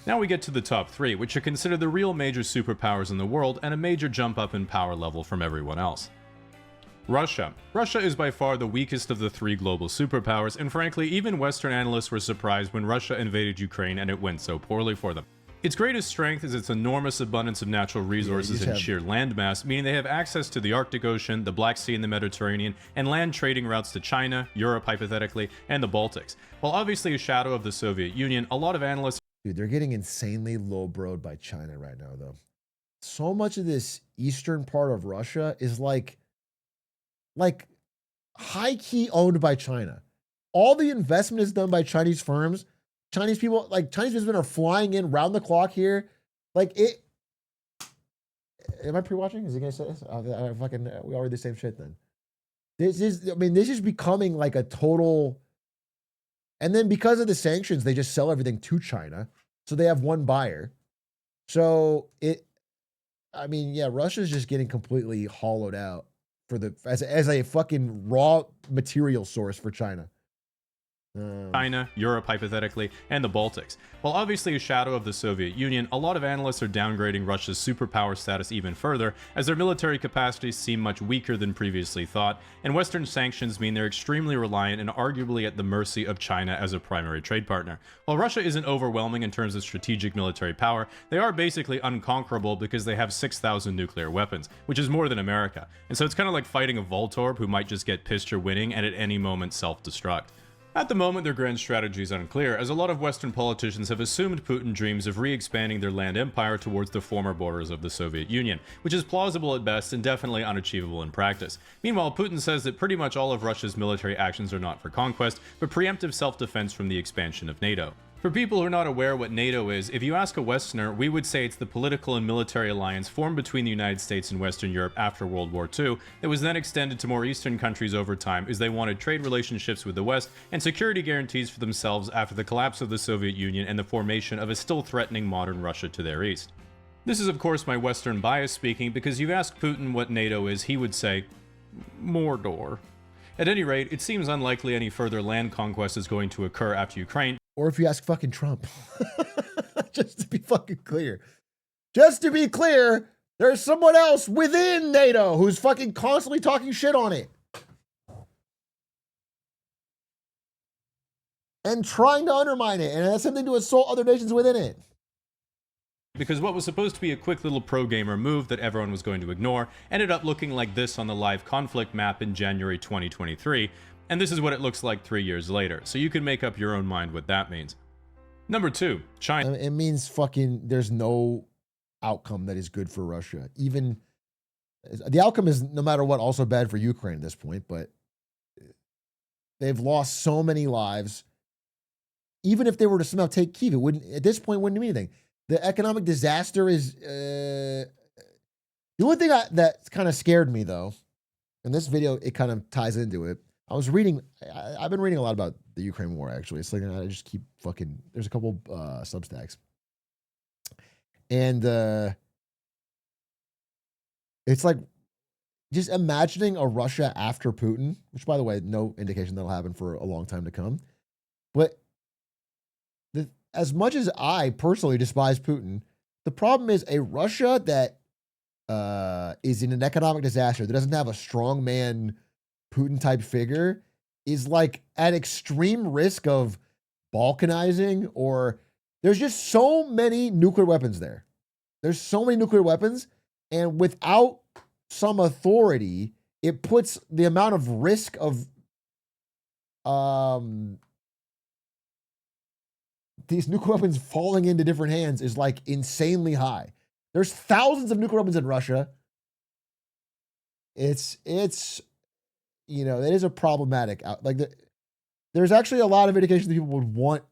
Now we get to the top 3, which are considered the real major superpowers in the world and a major jump up in power level from everyone else. Russia. Russia is by far the weakest of the three global superpowers, and frankly, even Western analysts were surprised when Russia invaded Ukraine and it went so poorly for them. Its greatest strength is its enormous abundance of natural resources and sheer landmass, meaning they have access to the Arctic Ocean, the Black Sea and the Mediterranean, and land trading routes to China, Europe hypothetically, and the Baltics. While obviously a shadow of the Soviet Union, a lot of analysts... Dude, they're getting insanely low-broed by China right now, though. So much of this eastern part of Russia is like high-key owned by China. All the investment is done by Chinese firms. Chinese people, like Chinese businessmen are flying in round the clock here. Like it. Am I pre-watching? Is he gonna say this? We already the same shit then. This is becoming like a total. And then because of the sanctions, they just sell everything to China. So they have one buyer. So Russia's just getting completely hollowed out for as a fucking raw material source for China. China, Europe hypothetically, and the Baltics. While obviously a shadow of the Soviet Union, a lot of analysts are downgrading Russia's superpower status even further, as their military capacities seem much weaker than previously thought, and Western sanctions mean they're extremely reliant and arguably at the mercy of China as a primary trade partner. While Russia isn't overwhelming in terms of strategic military power, they are basically unconquerable because they have 6,000 nuclear weapons, which is more than America. And so it's kind of like fighting a Voltorb who might just get pissed you're winning and at any moment self-destruct. At the moment, their grand strategy is unclear, as a lot of Western politicians have assumed Putin dreams of re-expanding their land empire towards the former borders of the Soviet Union, which is plausible at best and definitely unachievable in practice. Meanwhile, Putin says that pretty much all of Russia's military actions are not for conquest, but preemptive self-defense from the expansion of NATO. For people who are not aware what NATO is, if you ask a Westerner, we would say it's the political and military alliance formed between the United States and Western Europe after World War II that was then extended to more Eastern countries over time as they wanted trade relationships with the West and security guarantees for themselves after the collapse of the Soviet Union and the formation of a still threatening modern Russia to their east. This is of course my Western bias speaking, because you ask Putin what NATO is, he would say, Mordor. At any rate, it seems unlikely any further land conquest is going to occur after Ukraine. Or if you ask fucking Trump. Just to be fucking clear. Just to be clear, there's someone else within NATO who's fucking constantly talking shit on it. And trying to undermine it. And it has something to assault other nations within it. Because what was supposed to be a quick little pro-gamer move that everyone was going to ignore ended up looking like this on the live conflict map in January 2023, and this is what it looks like 3 years later, so you can make up your own mind what that means. Number 2, China. It means fucking there's no outcome that is good for Russia. Even the outcome is, no matter what, also bad for Ukraine at this point, but they've lost so many lives. Even if they were to somehow take Kyiv, it wouldn't, at this point, wouldn't mean anything. The economic disaster is the only thing that kind of scared me, though. In this video, it kind of ties into it. I've been reading a lot about the Ukraine war, actually. It's like I just keep fucking, there's a couple Substacks. And it's like just imagining a Russia after Putin, which, by the way, no indication that'll happen for a long time to come. But as much as I personally despise Putin, the problem is a Russia that is in an economic disaster, that doesn't have a strong man Putin type figure, is like at extreme risk of balkanizing, or there's just so many nuclear weapons there. There's so many nuclear weapons, and without some authority, it puts the amount of risk of these nuclear weapons falling into different hands is like insanely high. There's thousands of nuclear weapons in Russia. It's you know, it is a problematic there's actually a lot of indications that people would want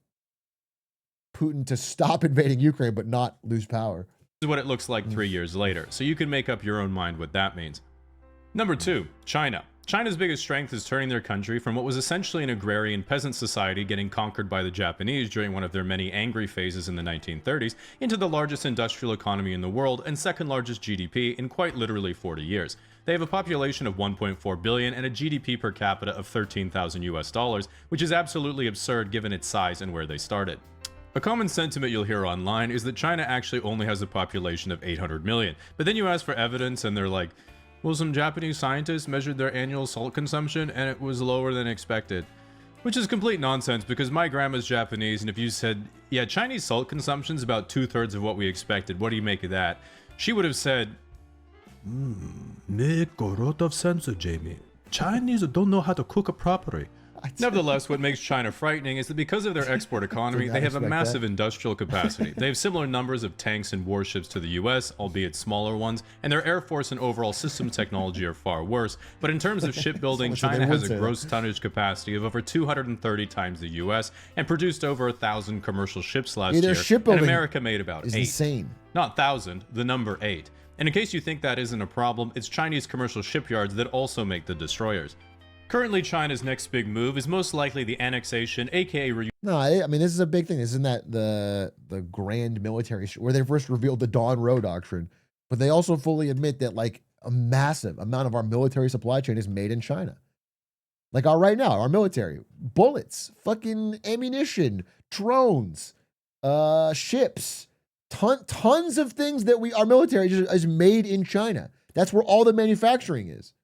Putin to stop invading Ukraine but not lose power. This is what it looks like 3 years later, so you can make up your own mind what that means. Number 2, China. China's biggest strength is turning their country from what was essentially an agrarian peasant society getting conquered by the Japanese during one of their many angry phases in the 1930s into the largest industrial economy in the world and second largest GDP in quite literally 40 years. They have a population of 1.4 billion and a GDP per capita of $13,000, which is absolutely absurd given its size and where they started. A common sentiment you'll hear online is that China actually only has a population of 800 million, but then you ask for evidence and they're like, Well, some Japanese scientists measured their annual salt consumption and it was lower than expected. Which is complete nonsense because my grandma's Japanese, and if you said, yeah, Chinese salt consumption is about 2/3 of what we expected, what do you make of that? She would have said, make a lot of sense, Jamie. Chinese don't know how to cook properly. Nevertheless, what makes China frightening is that because of their export economy, they have a massive industrial capacity. They have similar numbers of tanks and warships to the US, albeit smaller ones, and their air force and overall systems technology are far worse. But in terms of shipbuilding, China has a gross tonnage capacity of over 230 times the US and produced over 1,000 commercial ships last year, and America made about 8. Insane. Not 1,000, the number 8. And in case you think that isn't a problem, it's Chinese commercial shipyards that also make the destroyers. Currently, China's next big move is most likely the annexation, aka No, I mean, this is a big thing. Isn't that the grand military where they first revealed the Dawn Row doctrine? But they also fully admit that like a massive amount of our military supply chain is made in China. Like right now, our military, bullets, fucking ammunition, drones, ships, tons of things that our military is made in China. That's where all the manufacturing is.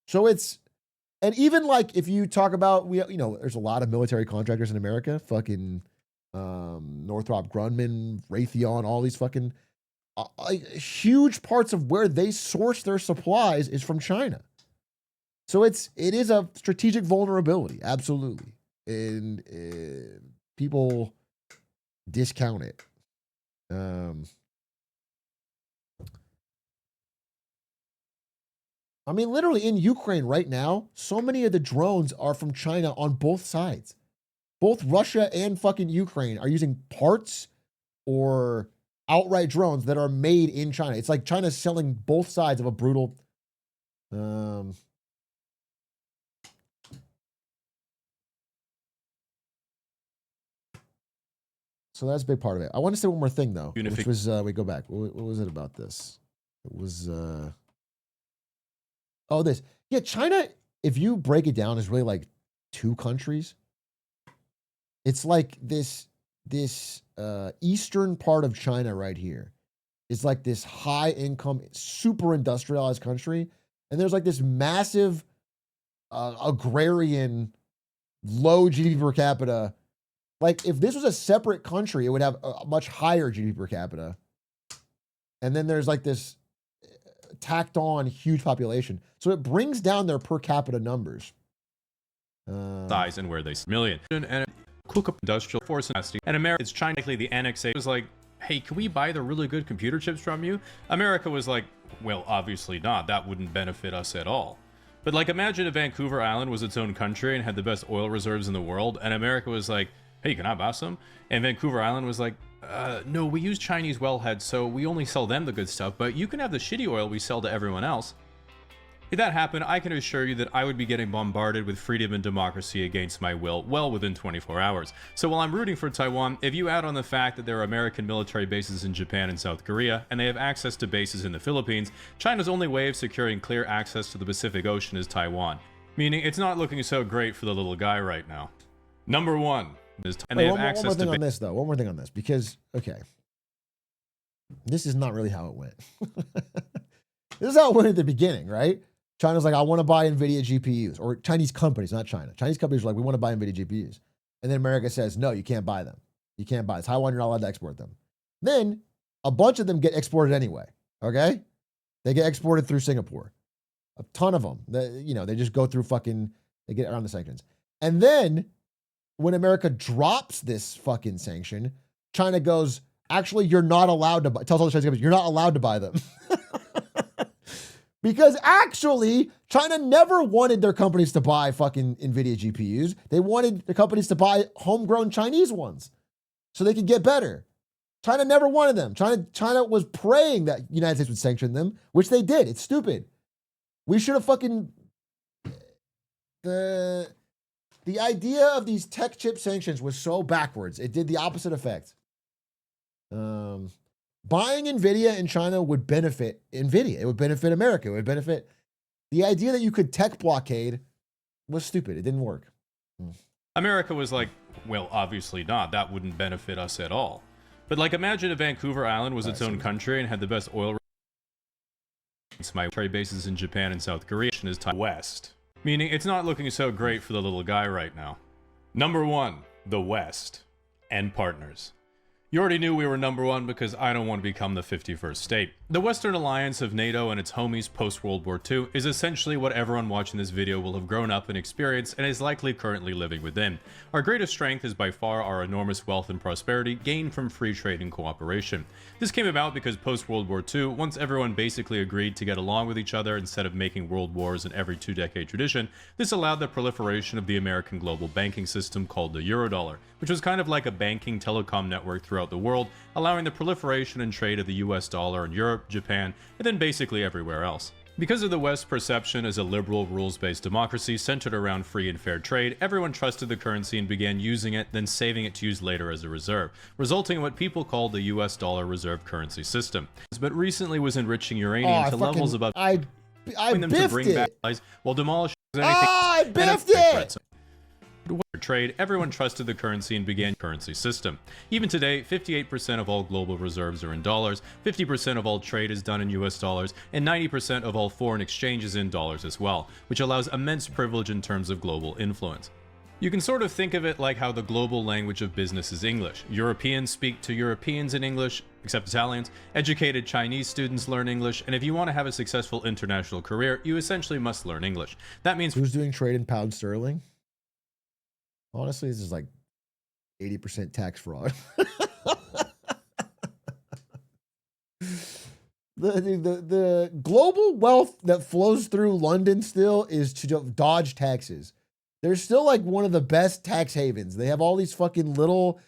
So and even like if you talk about there's a lot of military contractors in America, fucking Northrop Grumman, Raytheon, all these fucking huge parts of where they source their supplies is from China. So it is a strategic vulnerability, absolutely, and people discount it. I mean, literally in Ukraine right now, so many of the drones are from China on both sides. Both Russia and fucking Ukraine are using parts or outright drones that are made in China. It's like China's selling both sides of a brutal. So that's a big part of it. I want to say one more thing though, which was we go back. What was it about this? It was this. Yeah, China, if you break it down, is really like two countries. It's like this eastern part of China right here. It's like this high income, super industrialized country. And there's like this massive agrarian, low GDP per capita. Like if this was a separate country, it would have a much higher GDP per capita. And then there's like this tacked on huge population. So it brings down their per capita numbers. Size and where they million. And cook up industrial force and America, it's China, likely the annexation was like, hey, can we buy the really good computer chips from you? America was like, well, obviously not. That wouldn't benefit us at all. But like, imagine if Vancouver Island was its own country and had the best oil reserves in the world, and America was like, hey, can I buy some? And Vancouver Island was like, no, we use Chinese wellheads, so we only sell them the good stuff, but you can have the shitty oil we sell to everyone else. If that happened, I can assure you that I would be getting bombarded with freedom and democracy against my will well within 24 hours. So while I'm rooting for Taiwan, if you add on the fact that there are American military bases in Japan and South Korea, and they have access to bases in the Philippines, China's only way of securing clear access to the Pacific Ocean is Taiwan. Meaning it's not looking so great for the little guy right now. Number one. And they have access one more thing to on this, though. One more thing on this, because, okay, this is not really how it went. This is how it went at the beginning, right? China's like, I want to buy NVIDIA GPUs, or Chinese companies, not China. Chinese companies are like, we want to buy NVIDIA GPUs. And then America says, no, you can't buy them. You can't buy it. Taiwan, you're not allowed to export them. Then a bunch of them get exported anyway, okay? They get exported through Singapore. A ton of them. They just go through they get around the sanctions. And then when America drops this fucking sanction, China goes, actually, you're not allowed to buy, tells all the Chinese companies, you're not allowed to buy them. Because actually, China never wanted their companies to buy fucking NVIDIA GPUs. They wanted the companies to buy homegrown Chinese ones so they could get better. China never wanted them. China was praying that the United States would sanction them, which they did. It's stupid. We should have fucking... The idea of these tech chip sanctions was so backwards. It did the opposite effect. Buying NVIDIA in China would benefit NVIDIA. It would benefit America. It would benefit... The idea that you could tech blockade was stupid. It didn't work. America was like, well, obviously not. That wouldn't benefit us at all. But like, imagine if Vancouver Island was its own country and had the best oil my trade bases in Japan and South Korea is tied west, meaning it's not looking so great for the little guy right now. Number 1, the West and partners. You already knew we were number 1 because I don't want to become the 51st state. The Western alliance of NATO and its homies post-World War II is essentially what everyone watching this video will have grown up and experienced and is likely currently living within. Our greatest strength is by far our enormous wealth and prosperity gained from free trade and cooperation. This came about because post-World War II, once everyone basically agreed to get along with each other instead of making world wars in every 2-decade tradition, this allowed the proliferation of the American global banking system called the Eurodollar, which was kind of like a banking telecom network throughout the world, allowing the proliferation and trade of the US dollar in Europe, Japan, and then basically everywhere else. Because of the West's perception as a liberal, rules-based democracy centered around free and fair trade, everyone trusted the currency and began using it, then saving it to use later as a reserve, resulting in what people call the US dollar reserve currency system. But recently was enriching uranium to levels above I them to biffed bring it. back lies while demolishing anything. I biffed it. Trade, everyone trusted the currency and began currency system. Even today, 58% of all global reserves are in dollars, 50% of all trade is done in US dollars, and 90% of all foreign exchange is in dollars as well, which allows immense privilege in terms of global influence. You can sort of think of it like how the global language of business is English. Europeans speak to Europeans in English, except Italians. Educated Chinese students learn English, and if you want to have a successful international career, you essentially must learn English. That means Who's doing trade in pound sterling? Honestly, this is like 80% tax fraud. The global wealth that flows through London still is to dodge taxes. They're still like one of the best tax havens. They have all these fucking little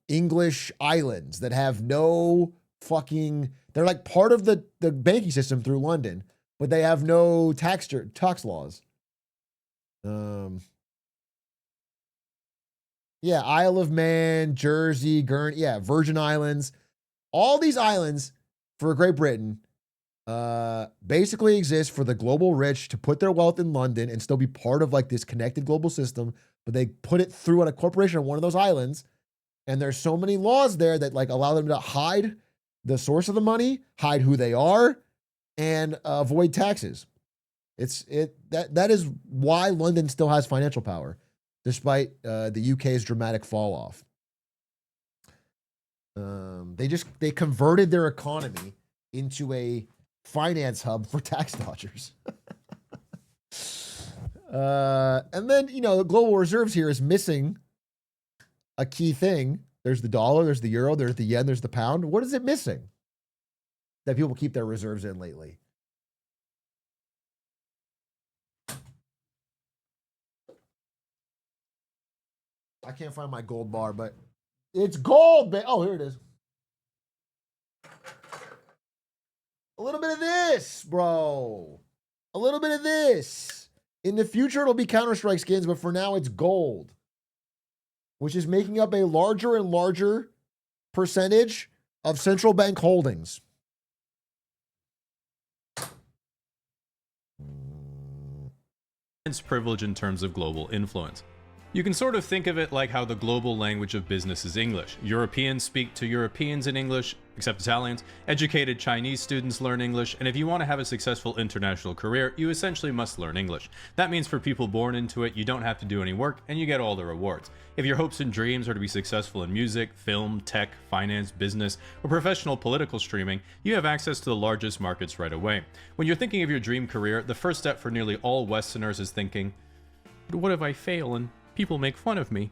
English islands that have no fucking, they're like part of the banking system through London, but they have no tax laws. Yeah, Isle of Man, Jersey, Guernsey, yeah, Virgin Islands. All these islands for Great Britain basically exist for the global rich to put their wealth in London and still be part of like this connected global system, but they put it through on a corporation on one of those islands. And there's so many laws there that like allow them to hide the source of the money, hide who they are, and avoid taxes. That is why London still has financial power, despite the UK's dramatic fall off. They converted their economy into a finance hub for tax dodgers. And then, the global reserves here is missing a key thing. There's the dollar, there's the euro, there's the yen, there's the pound. What is it missing that people keep their reserves in lately? I can't find my gold bar, but it's gold. Oh, here it is. A little bit of this, bro. A little bit of this. In the future, it'll be Counter-Strike skins, but for now, it's gold, which is making up a larger and larger percentage of central bank holdings. Immense privilege in terms of global influence. You can sort of think of it like how the global language of business is English. Europeans speak to Europeans in English, except Italians. Educated Chinese students learn English, and if you want to have a successful international career, you essentially must learn English. That means for people born into it, you don't have to do any work, and you get all the rewards. If your hopes and dreams are to be successful in music, film, tech, finance, business, or professional political streaming, you have access to the largest markets right away. When you're thinking of your dream career, the first step for nearly all Westerners is thinking, but what if I fail and people make fun of me?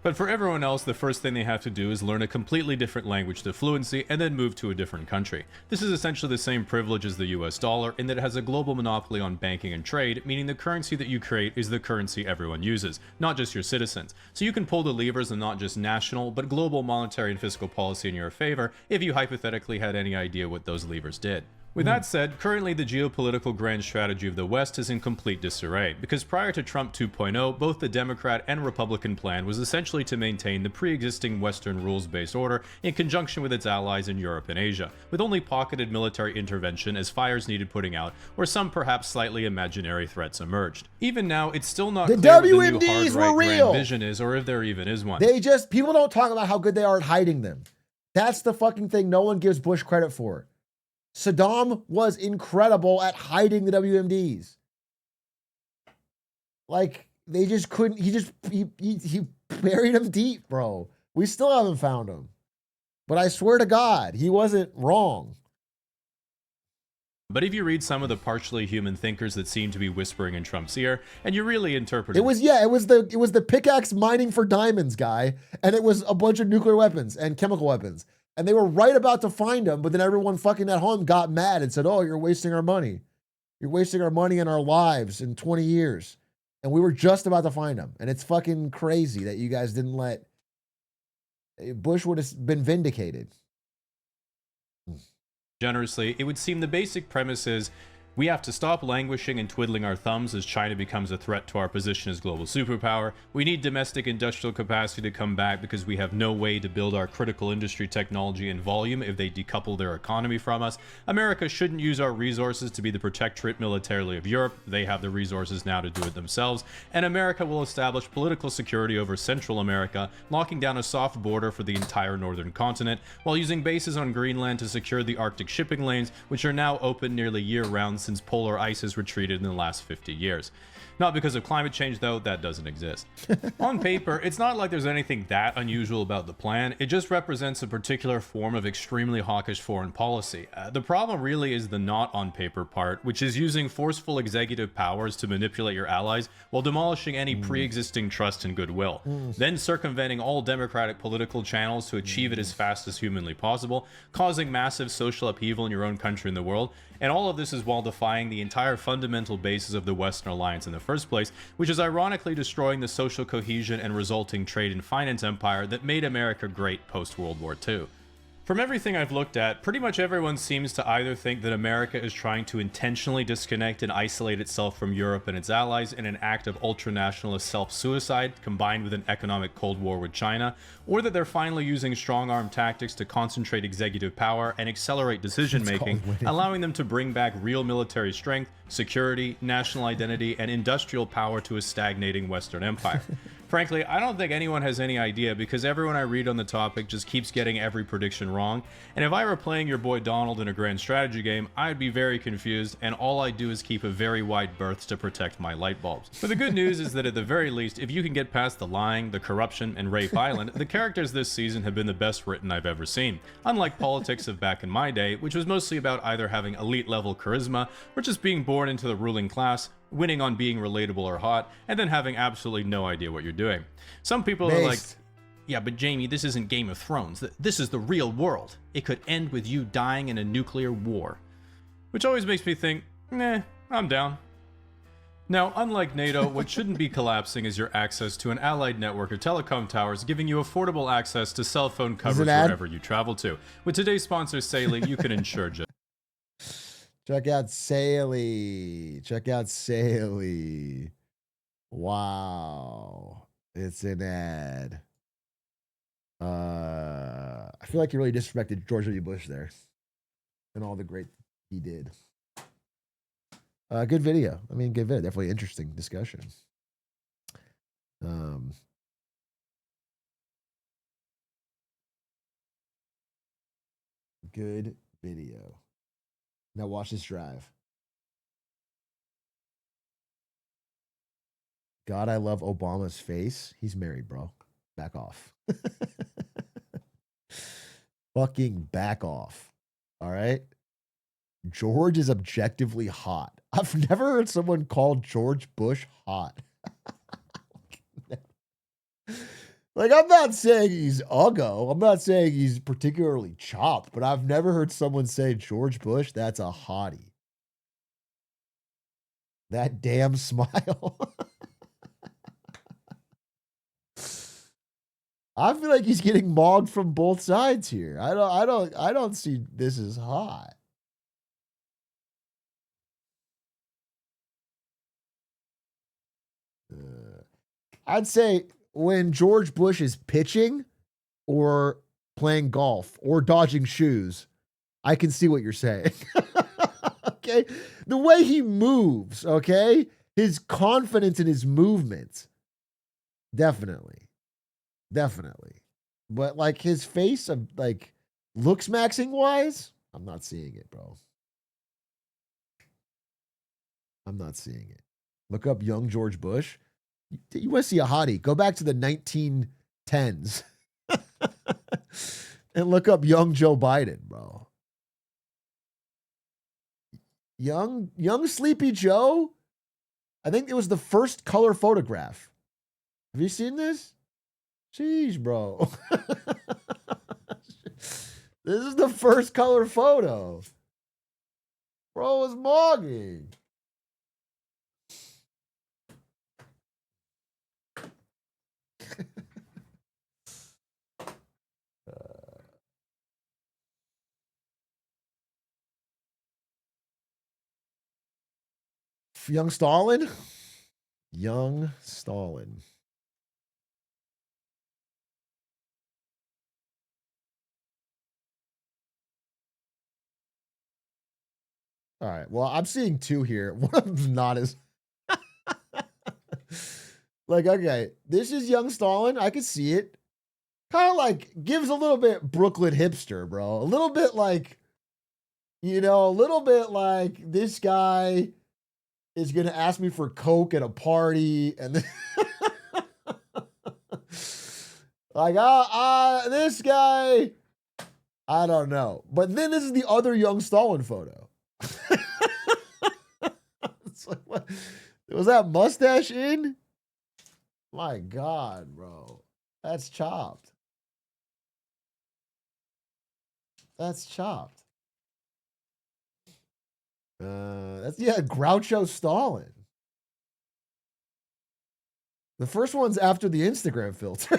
But for everyone else, the first thing they have to do is learn a completely different language to fluency and then move to a different country. This is essentially the same privilege as the US dollar in that it has a global monopoly on banking and trade, meaning the currency that you create is the currency everyone uses, not just your citizens. So you can pull the levers of not just national, but global monetary and fiscal policy in your favor if you hypothetically had any idea what those levers did. With that said, currently the geopolitical grand strategy of the West is in complete disarray, because prior to Trump 2.0, both the Democrat and Republican plan was essentially to maintain the pre-existing Western rules-based order in conjunction with its allies in Europe and Asia, with only pocketed military intervention as fires needed putting out, or some perhaps slightly imaginary threats emerged. Even now, it's still not clear what the new WMDs hard-right were real. grand vision is, or if there even is one. People don't talk about how good they are at hiding them. That's the fucking thing no one gives Bush credit for. Saddam was incredible at hiding the WMDs. Like, they just couldn't, he buried them deep, bro. We still haven't found him. But I swear to God, he wasn't wrong. But if you read some of the partially human thinkers that seem to be whispering in Trump's ear, and you really interpret It was the pickaxe mining for diamonds guy, and it was a bunch of nuclear weapons and chemical weapons. And they were right about to find him, but then everyone fucking at home got mad and said, "Oh, you're wasting our money. You're wasting our money and our lives in 20 years." And we were just about to find him. And it's fucking crazy that you guys didn't let Bush would have been vindicated. Generously, it would seem the basic premise is we have to stop languishing and twiddling our thumbs as China becomes a threat to our position as global superpower. We need domestic industrial capacity to come back because we have no way to build our critical industry technology and volume if they decouple their economy from us. America shouldn't use our resources to be the protectorate militarily of Europe. They have the resources now to do it themselves. And America will establish political security over Central America, locking down a soft border for the entire northern continent, while using bases on Greenland to secure the Arctic shipping lanes, which are now open nearly year-round since polar ice has retreated in the last 50 years. Not because of climate change, though, that doesn't exist. On paper, it's not like there's anything that unusual about the plan. It just represents a particular form of extremely hawkish foreign policy. The problem really is the not on paper part, which is using forceful executive powers to manipulate your allies while demolishing any pre-existing trust and goodwill, then circumventing all democratic political channels to achieve it as fast as humanly possible, causing massive social upheaval in your own country and the world. And all of this is while defying the entire fundamental basis of the Western alliance in the first place, which is ironically destroying the social cohesion and resulting trade and finance empire that made America great post-World War II. From everything I've looked at, pretty much everyone seems to either think that America is trying to intentionally disconnect and isolate itself from Europe and its allies in an act of ultranationalist self-suicide combined with an economic Cold War with China, or that they're finally using strong-arm tactics to concentrate executive power and accelerate decision-making, allowing them to bring back real military strength, security, national identity, and industrial power to a stagnating Western empire. Frankly, I don't think anyone has any idea because everyone I read on the topic just keeps getting every prediction wrong, and if I were playing your boy Donald in a grand strategy game, I'd be very confused, and all I do is keep a very wide berth to protect my light bulbs. But the good news is that at the very least, if you can get past the lying, the corruption, and Rape Island, the characters this season have been the best written I've ever seen. Unlike politics of back in my day, which was mostly about either having elite-level charisma or just being born into the ruling class, winning on being relatable or hot, and then having absolutely no idea what you're doing. Some people are like, yeah, but Jamie, this isn't Game of Thrones. This is the real world. It could end with you dying in a nuclear war. Which always makes me think, I'm down. Now, unlike NATO, what shouldn't be collapsing is your access to an allied network of telecom towers giving you affordable access to cell phone coverage wherever you travel to. With today's sponsor, Saley, you can ensure just... Check out Saley. Check out Saley. Wow. It's an ad. I feel like you really disrespected George W. Bush there and all the great he did. Good video. I mean, good video. Definitely interesting discussion. Good video. Now watch this drive. God, I love Obama's face. He's married, bro. Back off. Fucking back off. All right? George is objectively hot. I've never heard someone call George Bush hot. Like, I'm not saying he's uggo. I'm not saying he's particularly chopped, but I've never heard someone say George Bush, that's a hottie. That damn smile. I feel like he's getting mogged from both sides here. I don't see this as hot. I'd say when George Bush is pitching or playing golf or dodging shoes, I can see what you're saying. Okay? The way he moves, okay? His confidence in his movements. Definitely. Definitely. But like his face of like looks maxing wise, I'm not seeing it, bro. I'm not seeing it. Look up young George Bush. You want to see a hottie? Go back to the 1910s and look up young Joe Biden, bro. Young Sleepy Joe. I think it was the first color photograph. Have you seen this? Jeez, bro. This is the first color photo. Bro is mogging. Young Stalin? Young Stalin. All right. Well, I'm seeing two here. One of them's not as like, okay, this is young Stalin. I can see it. Kind of like gives a little bit Brooklyn hipster, bro. A little bit like, you know, a little bit like this guy is gonna ask me for Coke at a party, and then like, this guy, I don't know. But then this is the other young Stalin photo. It's like, what? Was that mustache in? My God, bro. That's chopped. That's chopped. That's, yeah, Groucho Stalin. The first one's after the Instagram filter.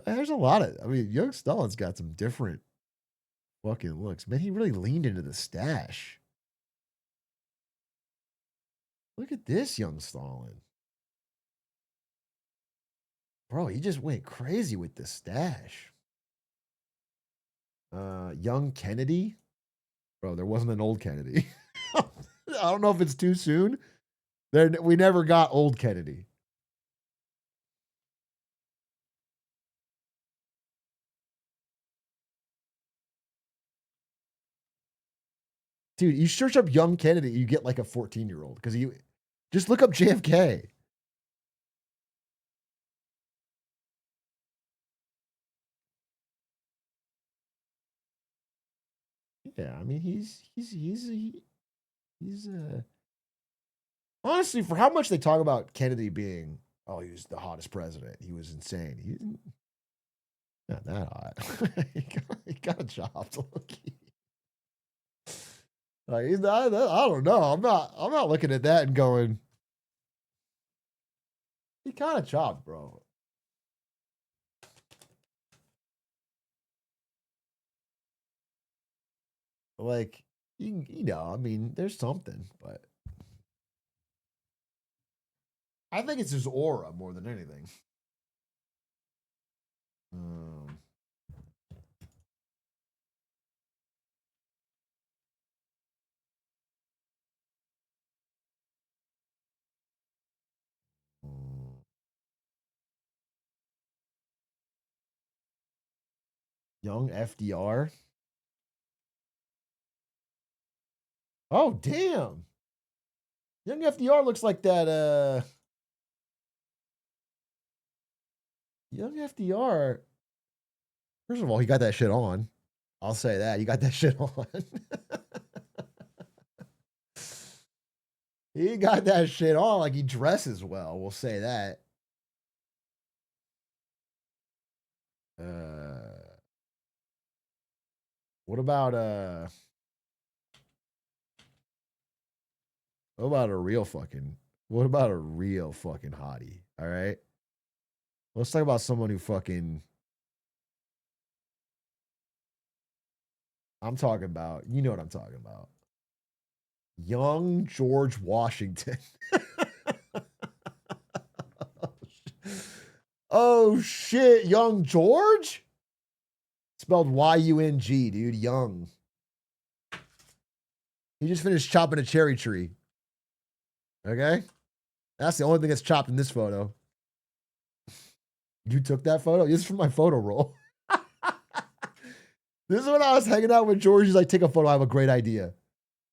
There's a lot of, I mean, young Stalin's got some different fucking looks. Man, he really leaned into the stash. Look at this young Stalin. Bro, he just went crazy with the stash. Young Kennedy. Bro, there wasn't an old Kennedy. I don't know if it's too soon. We never got old Kennedy. Dude, you search up young Kennedy, you get like a 14-year-old because you just look up JFK. Yeah, I mean he's honestly, for how much they talk about Kennedy being, oh, he was the hottest president. He was insane. He's not that hot. he got a job to look. Like he's not, I don't know. I'm not looking at that and going, he kind of chopped, bro. Like, you know, I mean, there's something, but I think it's his aura more than anything. Young FDR. Oh, damn. Young FDR looks like that. Young FDR. First of all, he got that shit on. I'll say that. You got that shit on. He got that shit on like he dresses well. We'll say that. What about a real fucking hottie? All right. Let's talk about someone who fucking, I'm talking about, you know what I'm talking about. Young George Washington. Oh shit, young George? Spelled Y-U-N-G, dude. Young. He just finished chopping a cherry tree. Okay? That's the only thing that's chopped in this photo. You took that photo? This is from my photo roll. This is when I was hanging out with George. He's like, take a photo. I have a great idea.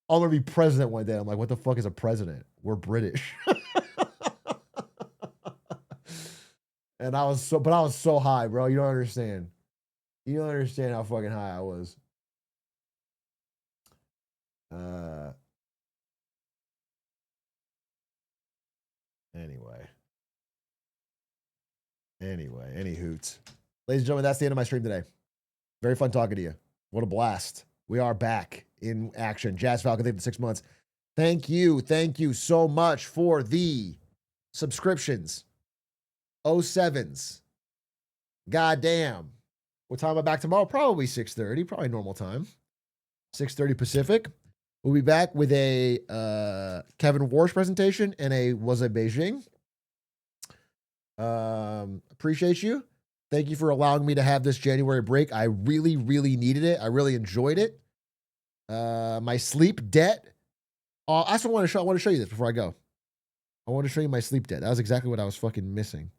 I'm going to be president one day. I'm like, what the fuck is a president? We're British. And I was so high, bro. You don't understand. You don't understand how fucking high I was. Anyway, any hoots. Ladies and gentlemen, that's the end of my stream today. Very fun talking to you. What a blast. We are back in action. Jazz Falcon, thank you for 6 months. Thank you so much for the subscriptions. 07s. Goddamn. What time am I back tomorrow? Probably 6:30, probably normal time. 6:30 Pacific. We'll be back with a Kevin Warsh presentation and a Was a Beijing. Appreciate you. Thank you for allowing me to have this January break. I really, really needed it. I really enjoyed it. My sleep debt. I also want to show you this before I go. I want to show you my sleep debt. That was exactly what I was fucking missing.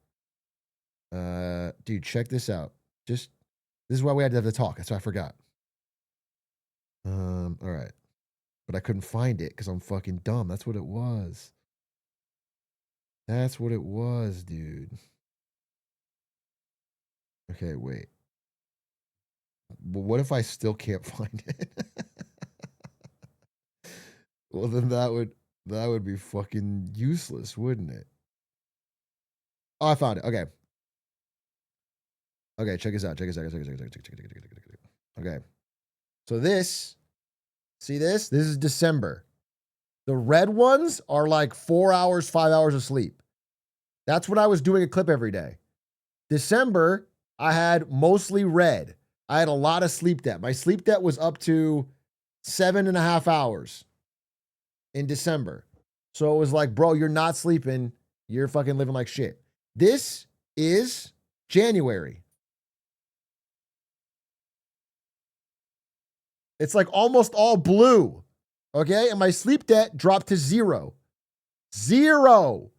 Dude, check this out. This is why we had to have the talk. That's why I forgot. All right. But I couldn't find it because I'm fucking dumb. That's what it was. That's what it was, dude. Okay, wait. But what if I still can't find it? Well, then that would be fucking useless, wouldn't it? Oh, I found it. Okay. Okay, check this out. Okay. So see this? This is December. The red ones are like 4 hours, 5 hours of sleep. That's when I was doing a clip every day. December, I had mostly red. I had a lot of sleep debt. My sleep debt was up to 7.5 hours in December. So it was like, bro, you're not sleeping. You're fucking living like shit. This is January. It's like almost all blue. Okay. And my sleep debt dropped to 0. 0.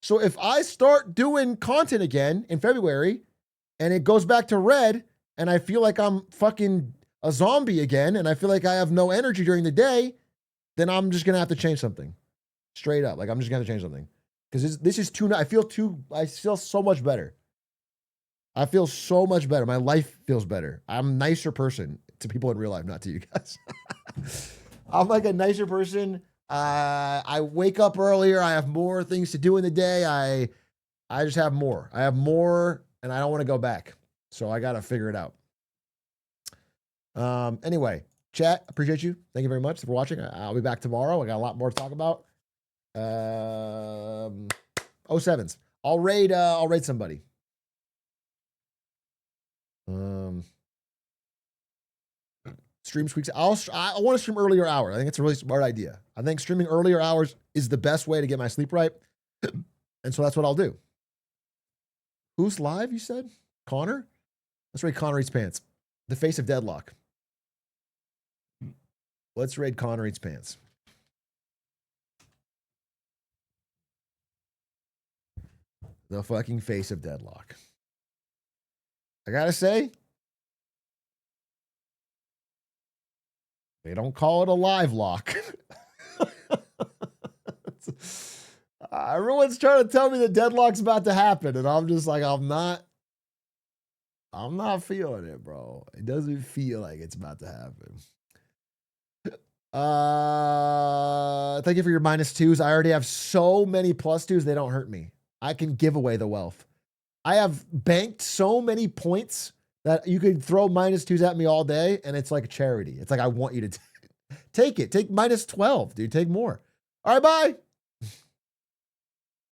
So if I start doing content again in February and it goes back to red and I feel like I'm fucking a zombie again and I feel like I have no energy during the day, then I'm just going to have to change something. Straight up. Like I'm just going to change something. Because this is I feel so much better. I feel so much better. My life feels better. I'm a nicer person to people in real life, not to you guys. I'm like a nicer person. I wake up earlier. I have more things to do in the day. I just have more. I have more and I don't want to go back. So I got to figure it out. Anyway, chat, appreciate you. Thank you very much for watching. I'll be back tomorrow. I got a lot more to talk about. 07s. I'll raid somebody. Stream squeaks. I want to stream earlier hours. I think it's a really smart idea. I think streaming earlier hours is the best way to get my sleep right. And so that's what I'll do. Who's live, you said? Connor? Let's raid Connor Eats Pants. The face of deadlock. Let's raid Connor Eats Pants. The fucking face of deadlock. I gotta say, they don't call it a live lock. Everyone's trying to tell me the deadlock's about to happen, and I'm just like, I'm not feeling it, bro. It doesn't feel like it's about to happen. Thank you for your -2s. I already have so many +2s, they don't hurt me. I can give away the wealth. I have banked so many points that you could throw -2s at me all day, and it's like a charity. It's like, I want you to take it. Take -12, dude. Take more. All right, bye.